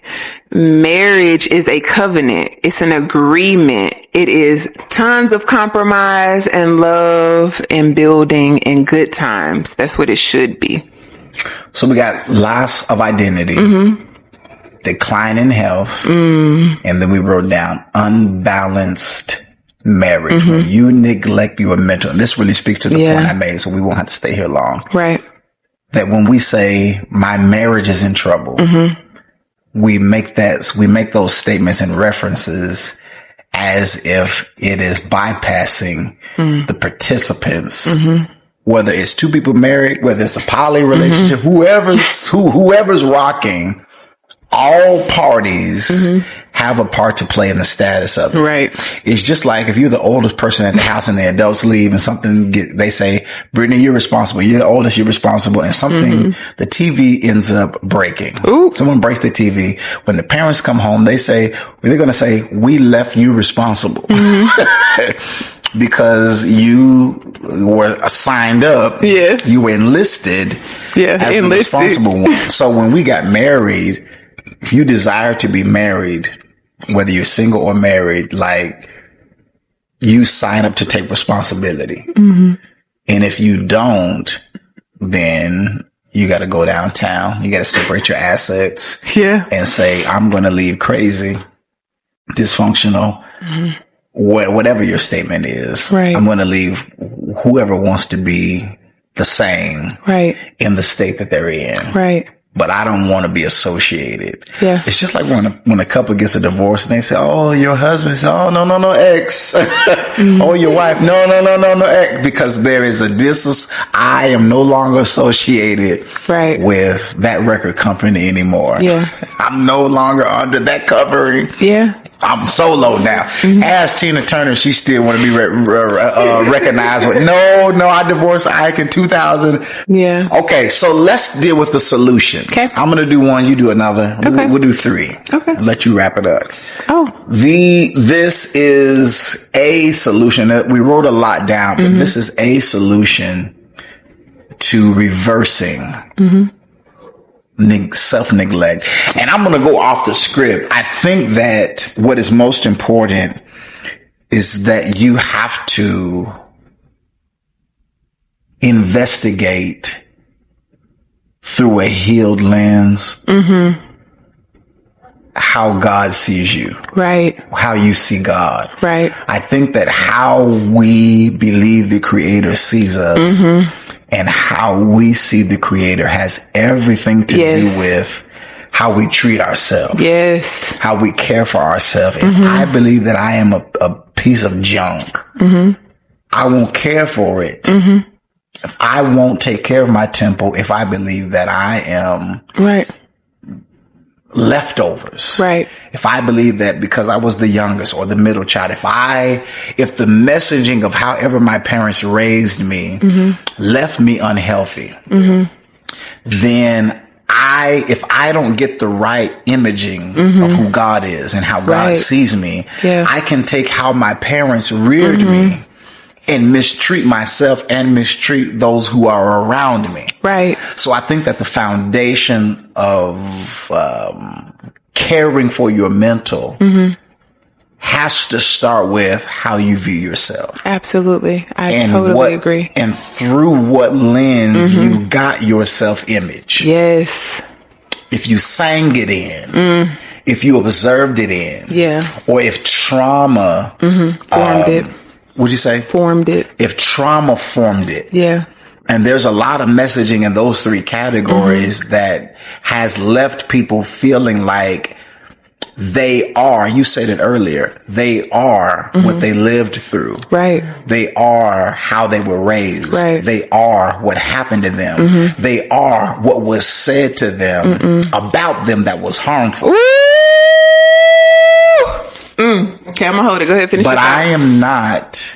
Marriage is a covenant. It's an agreement. It is tons of compromise and love and building and good times. That's what it should be. So we got loss of identity, decline in health, and then we wrote down unbalanced marriage. When you neglect your mental, and this really speaks to the point I made, so we won't have to stay here long. Right. That when we say my marriage is in trouble, we make those statements and references as if it is bypassing the participants, whether it's two people married, whether it's a poly relationship, whoever's rocking, all parties have a part to play in the status of it. Right. It's just like if you're the oldest person at the house and the adults leave and they say, Brittany, you're responsible. You're the oldest, you're responsible. And something, the TV ends up breaking. Ooh. Someone breaks the TV. When the parents come home, they're going to say, we left you responsible. Because you were signed up. Yeah. You were enlisted. Yeah. As the responsible one. So when we got married, if you desire to be married, whether you're single or married, like you sign up to take responsibility. And if you don't, then you got to go downtown. You got to separate your assets. Yeah. And say, I'm going to leave crazy, dysfunctional, whatever your statement is. Right. I'm going to leave whoever wants to be the same. Right. In the state that they're in. Right. But I don't want to be associated. Yeah. It's just like when a couple gets a divorce and they say, oh, your husband said, oh, no, ex. Oh, your wife. No, ex. Because there is a distance. I am no longer associated with that record company anymore. Yeah. I'm no longer under that covering. Yeah. I'm solo now. Ask Tina Turner, she still want to be recognized with, no, I divorced Ike in 2000. Yeah. Okay, so let's deal with the solutions. Okay. I'm going to do one, you do another. Okay. We'll do three. Okay. I'll let you wrap it up. Oh. This is a solution. We wrote a lot down, but this is a solution to reversing self-neglect. And I'm going to go off the script. I think that what is most important is that you have to investigate through a healed lens how God sees you. Right. How you see God. Right. I think that how we believe the Creator sees us and how we see the Creator has everything to do with how we treat ourselves. Yes. How we care for ourselves. If I believe that I am a piece of junk, I won't care for it. If I won't take care of my temple, if I believe that I am leftovers. Right. If I believe that because I was the youngest or the middle child, if the messaging of however my parents raised me left me unhealthy, then if I don't get the right imaging of who God is and how God sees me, I can take how my parents reared me and mistreat myself and mistreat those who are around me. Right. So I think that the foundation of caring for your mental has to start with how you view yourself. Absolutely. I totally agree. And through what lens you got your self-image. Yes. If you sang it in, if you observed it in, or if trauma formed it. What'd you say? Formed it. If trauma formed it. Yeah. And there's a lot of messaging in those three categories that has left people feeling like they are, you said it earlier, they are what they lived through. Right. They are how they were raised. Right. They are what happened to them. They are what was said to them about them that was harmful. Okay, I'm gonna hold it. Go ahead, finish. But I am not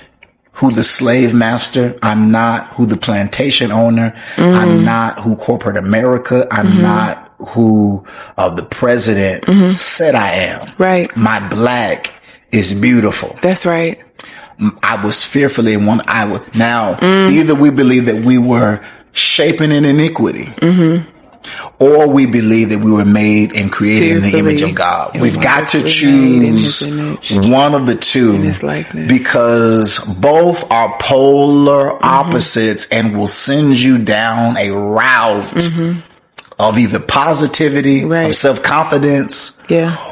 who the slave master. I'm not who the plantation owner. I'm not who corporate America. I'm not who the president said I am. Right. My black is beautiful. That's right. I was fearfully and one I was. Now, either we believe that we were shapen in iniquity, or we believe that we were made and created in the image of God. We've got to choose one of the two, because both are polar opposites and will send you down a route of either positivity, of self-confidence,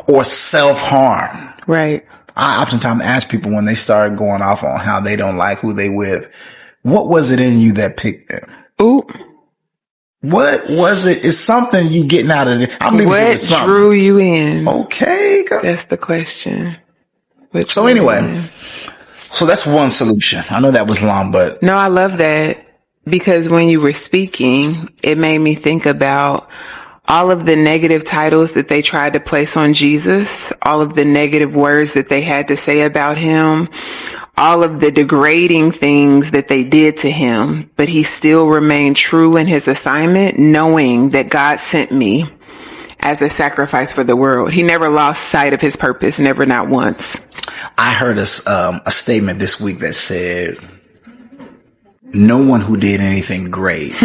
or self-harm. Right. I oftentimes ask people when they start going off on how they don't like who they with, what was it in you that picked them? Ooh. What was it? It's something you getting out of it. What drew you in? Okay. That's the question. So anyway, so that's one solution. I know that was long, but. No, I love that, because when you were speaking, it made me think about all of the negative titles that they tried to place on Jesus, all of the negative words that they had to say about him, all of the degrading things that they did to him, but he still remained true in his assignment, knowing that God sent me as a sacrifice for the world. He never lost sight of his purpose, never, not once. I heard a statement this week that said, no one who did anything great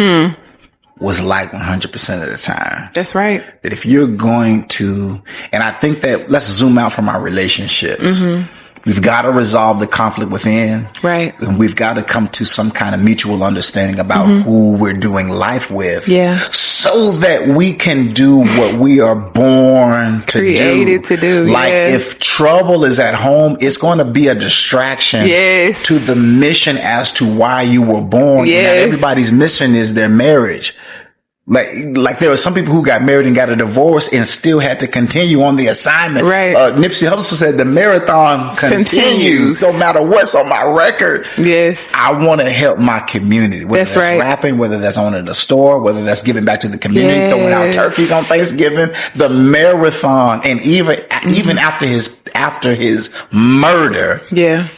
was like 100% of the time. That's right. That if you're going to, and I think that let's zoom out from our relationships. We've got to resolve the conflict within. Right. And we've got to come to some kind of mutual understanding about who we're doing life with. Yeah. So that we can do what we are born to created to do. Like if trouble is at home, it's going to be a distraction to the mission as to why you were born. Yes. And everybody's mission is their marriage. Like there were some people who got married and got a divorce and still had to continue on the assignment. Right. Nipsey Hussle said the marathon continues no matter what's on my record. Yes. I want to help my community. Whether that's rapping, whether that's owning a store, whether that's giving back to the community, throwing out turkeys on Thanksgiving, the marathon. And even after his murder. Yeah.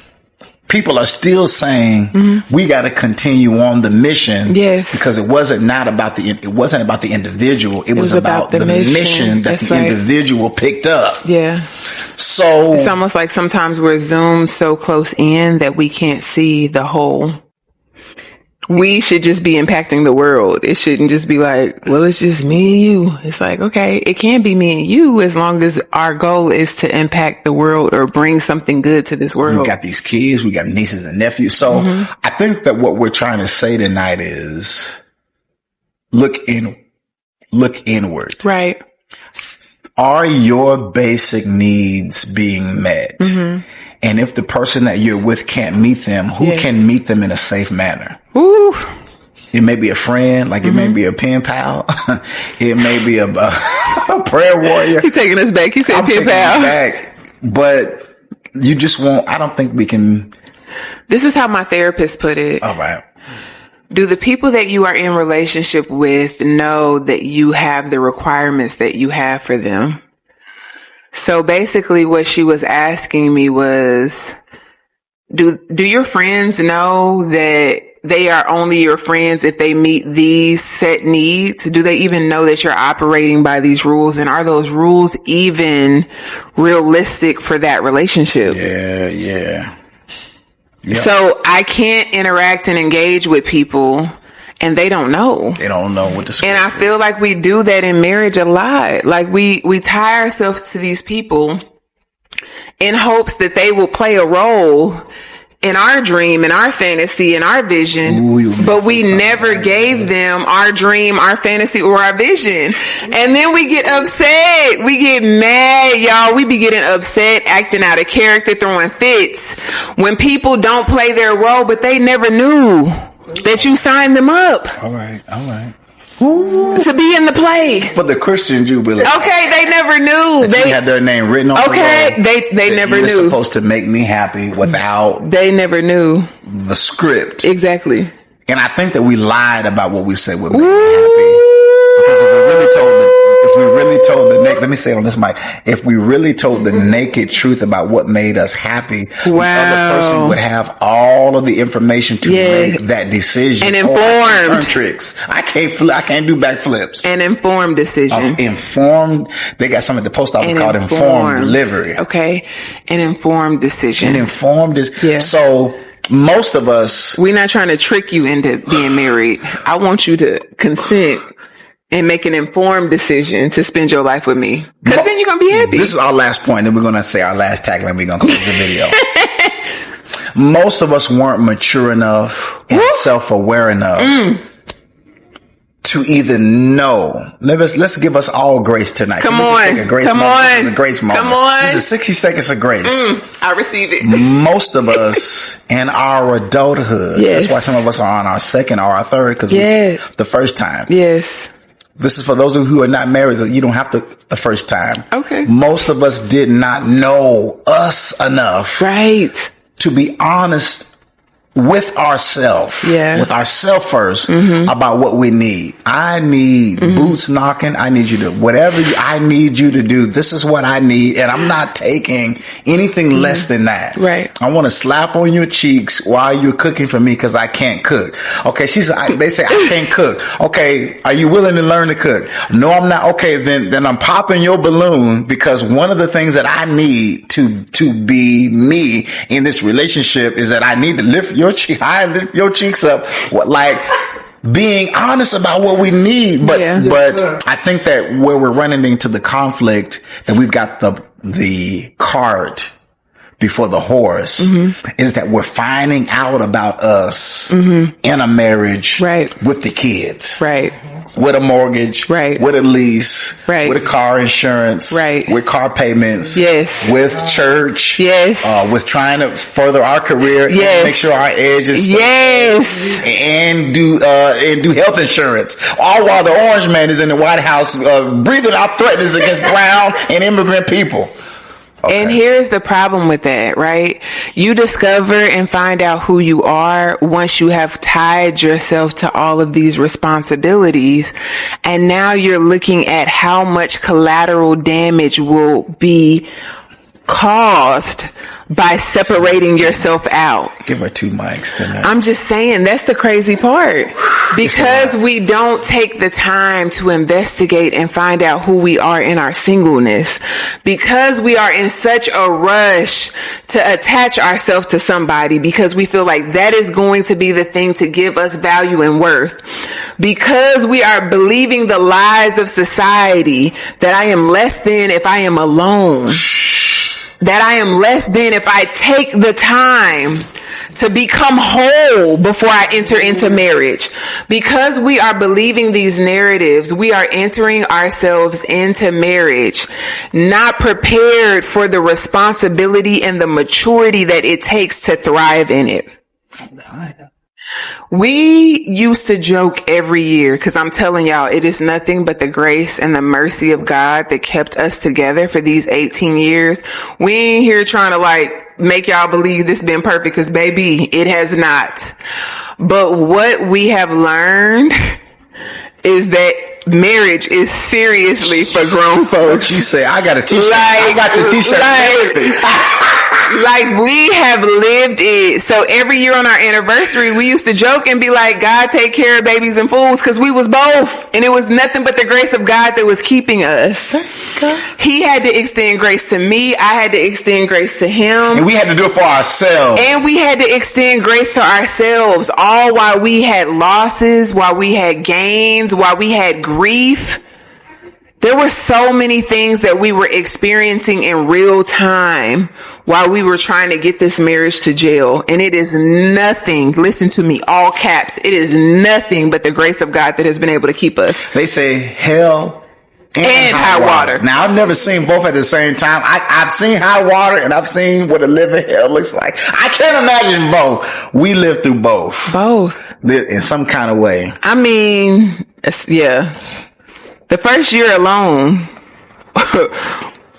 People are still saying we got to continue on the mission, because it wasn't about the individual. It was about the mission that the individual picked up. Yeah. So it's almost like sometimes we're zoomed so close in that we can't see the whole. We should just be impacting the world. It shouldn't just be like, well, it's just me and you. It's like, okay, it can be me and you as long as our goal is to impact the world or bring something good to this world. We got these kids, we got nieces and nephews. So I think that what we're trying to say tonight is look inward. Right. Are your basic needs being met? And if the person that you're with can't meet them, who can meet them in a safe manner? Ooh. It may be a friend, like it may be a pen pal. It may be a prayer warrior. He's taking us back. He said pen pal. Back, but you just won't, I don't think we can. This is how my therapist put it. All right. Do the people that you are in relationship with know that you have the requirements that you have for them? So basically what she was asking me was, do your friends know that they are only your friends if they meet these set needs? Do they even know that you're operating by these rules? And are those rules even realistic for that relationship? Yeah. So I can't interact and engage with people and they don't know. They don't know what to. And I feel like we do that in marriage a lot. Like we tie ourselves to these people in hopes that they will play a role in our dream, in our fantasy, in our vision, but we never gave them our dream, our fantasy, or our vision. And then we get upset. We get mad, y'all. We be getting upset, acting out of character, throwing fits when people don't play their role, but they never knew that you signed them up. All right. To be in the play. For the Christian Jubilee. Okay, they never knew. They had their name written on the roll. They never knew. You were supposed to make me happy without. They never knew. The script. Exactly. And I think that we lied about what we said would make me happy. Because if we really told let me say it on this mic, if we really told the naked truth about what made us happy, the other person would have all of the information to make that decision. And informed. Turn tricks. I can't do backflips. An informed decision. Informed. They got something at the post office called informed delivery. Okay. An informed decision. An informed So most of us, we're not trying to trick you into being married. I want you to consent and make an informed decision to spend your life with me. Because then you're going to be happy. This is our last point. Then we're going to say our last tagline. We're going to close the video. Most of us weren't mature enough and self-aware enough to even know. Let's give us all grace tonight. Come on. Take a grace moment. This is a grace moment. Come on. This is 60 seconds of grace. I receive it. Most of us in our adulthood. That's why some of us are on our second or our third because the first time. Yes. This is for those of you who are not married. So you don't have to the first time. Okay. Most of us did not know us enough. Right. To be honest with ourselves, with ourselves first about what we need. I need boots knocking. I need you to, I need you to do. This is what I need. And I'm not taking anything less than that. Right. I want to slap on your cheeks while you're cooking for me because I can't cook. Okay. They say I can't cook. Okay. Are you willing to learn to cook? No, I'm not. Okay. Then I'm popping your balloon because one of the things that I need to be me in this relationship is that I need to lift your cheeks up, like being honest about what we need. But I think that where we're running into the conflict, that we've got the cart before the horse, is that we're finding out about us in a marriage with the kids. Right. With a mortgage, with a lease, with a car insurance, with car payments, with church, with trying to further our career, and make sure our edges, and do health insurance, all while the orange man is in the White House breathing out threats against brown and immigrant people. Okay. And here's the problem with that, right? You discover and find out who you are once you have tied yourself to all of these responsibilities. And now you're looking at how much collateral damage will be caused by separating yourself out. Give her 2 mics tonight. I'm just saying, that's the crazy part. Because we don't take the time to investigate and find out who we are in our singleness. Because we are in such a rush to attach ourselves to somebody because we feel like that is going to be the thing to give us value and worth. Because we are believing the lies of society that I am less than if I am alone. That I am less than if I take the time to become whole before I enter into marriage. Because we are believing these narratives, we are entering ourselves into marriage, not prepared for the responsibility and the maturity that it takes to thrive in it. We used to joke every year, because I'm telling y'all, it is nothing but the grace and the mercy of God that kept us together for these 18 years. We ain't here trying to make y'all believe this been perfect, because baby, it has not. But what we have learned is that marriage is seriously for grown folks. You say, I got a t-shirt. I got the t-shirt. Like, we have lived it. So every year on our anniversary, we used to joke and be like, God take care of babies and fools, because we was both. And it was nothing but the grace of God that was keeping us. He had to extend grace to me. I had to extend grace to him. And we had to do it for ourselves. And we had to extend grace to ourselves, all while we had losses, while we had gains, while we had grief. There were so many things that we were experiencing in real time while we were trying to get this marriage to jail. And it is nothing, listen to me, all caps, it is nothing but the grace of God that has been able to keep us. They say hell and high water. Now, I've never seen both at the same time. I've seen high water and I've seen what a living hell looks like. I can't imagine both. We lived through both. Both. In some kind of way. I mean, yeah. The first year alone,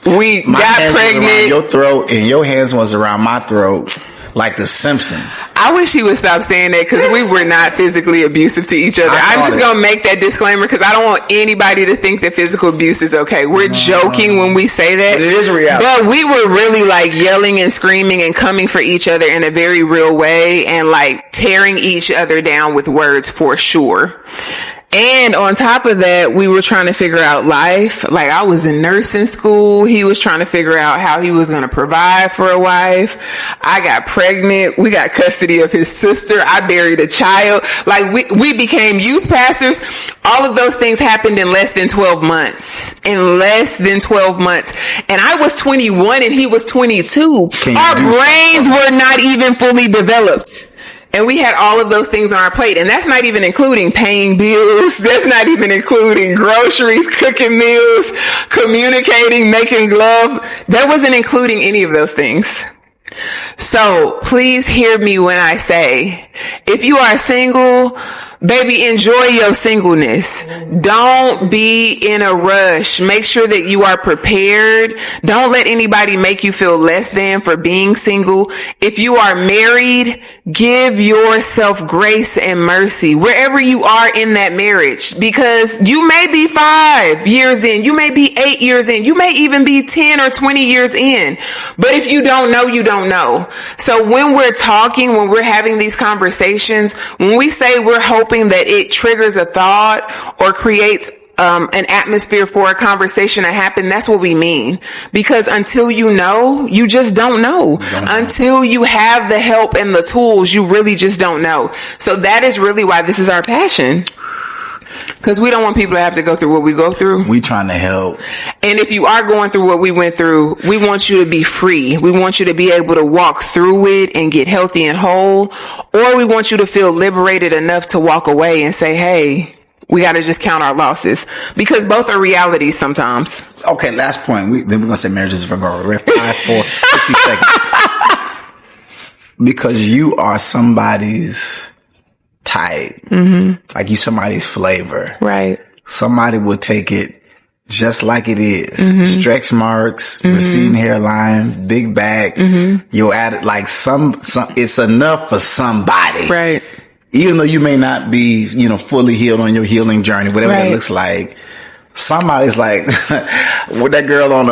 we got pregnant. Was around your throat and your hands was around my throat, like the Simpsons. I wish he would stop saying that, because we were not physically abusive to each other. I'm just going to make that disclaimer, because I don't want anybody to think that physical abuse is okay. We're joking when we say that. But it is reality. But we were really like yelling and screaming and coming for each other in a very real way, and like tearing each other down with words for sure. And on top of that, we were trying to figure out life. Like, I was in nursing school. He was trying to figure out how he was going to provide for a wife. I got pregnant. We got custody of his sister. I buried a child. Like, we became youth pastors. All of those things happened in less than 12 months. In less than 12 months. And I was 21 and he was 22. Our brains were not even fully developed. And we had all of those things on our plate. And that's not even including paying bills. That's not even including groceries, cooking meals, communicating, making love. That wasn't including any of those things. So please hear me when I say, if you are single, baby, enjoy your singleness. Don't be in a rush. Make sure that you are prepared. Don't let anybody make you feel less than for being single. If you are married, give yourself grace and mercy wherever you are in that marriage, because you may be 5 years in, you may be 8 years in, you may even be 10 or 20 years in. But if you don't know, you don't know. So when we're talking, when we're having these conversations, when we say we're hoping that it triggers a thought or creates an atmosphere for a conversation to happen, that's what we mean. Because until you know, you just don't know. Until you have the help and the tools, you really just don't know. So that is really why this is our passion. Because we don't want people to have to go through what we go through. We trying to help. And if you are going through what we went through, we want you to be free. We want you to be able to walk through it and get healthy and whole. Or we want you to feel liberated enough to walk away and say, hey, we got to just count our losses. Because both are realities sometimes. Okay, last point. Then we're going to say marriage is for girl. We're at 5, 4, 60 seconds. Because you are somebody's type. Mm-hmm. Like you somebody's flavor. Right. Somebody will take it just like it is. Mm-hmm. Stretch marks, mm-hmm. receding hairline, big back. Mm-hmm. You'll add it like some, it's enough for somebody. Right. Even though you may not be, fully healed on your healing journey, whatever that looks like. Somebody's like, with that girl on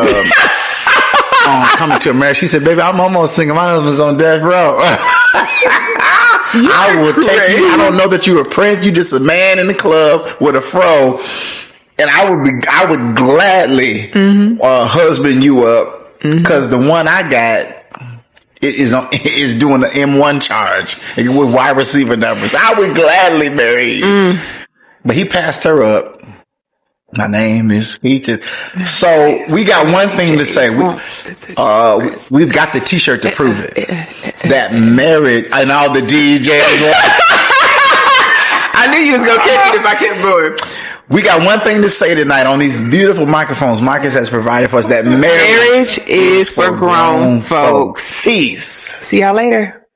Coming to America, she said, baby, I'm almost single. My husband's on death row. I will take you. I don't know that you a prince. You just a man in the club with a fro. And I would gladly, husband you up. Cause the one I got is doing the M1 charge with wide receiver numbers. I would gladly marry you. But he passed her up. My name is featured. So we got one thing to say. We've got the t-shirt to prove it. That marriage and all the DJs. I knew you was going to catch it if I kept going. We got one thing to say tonight on these beautiful microphones Marcus has provided for us. That marriage is for grown folks. Peace. See y'all later.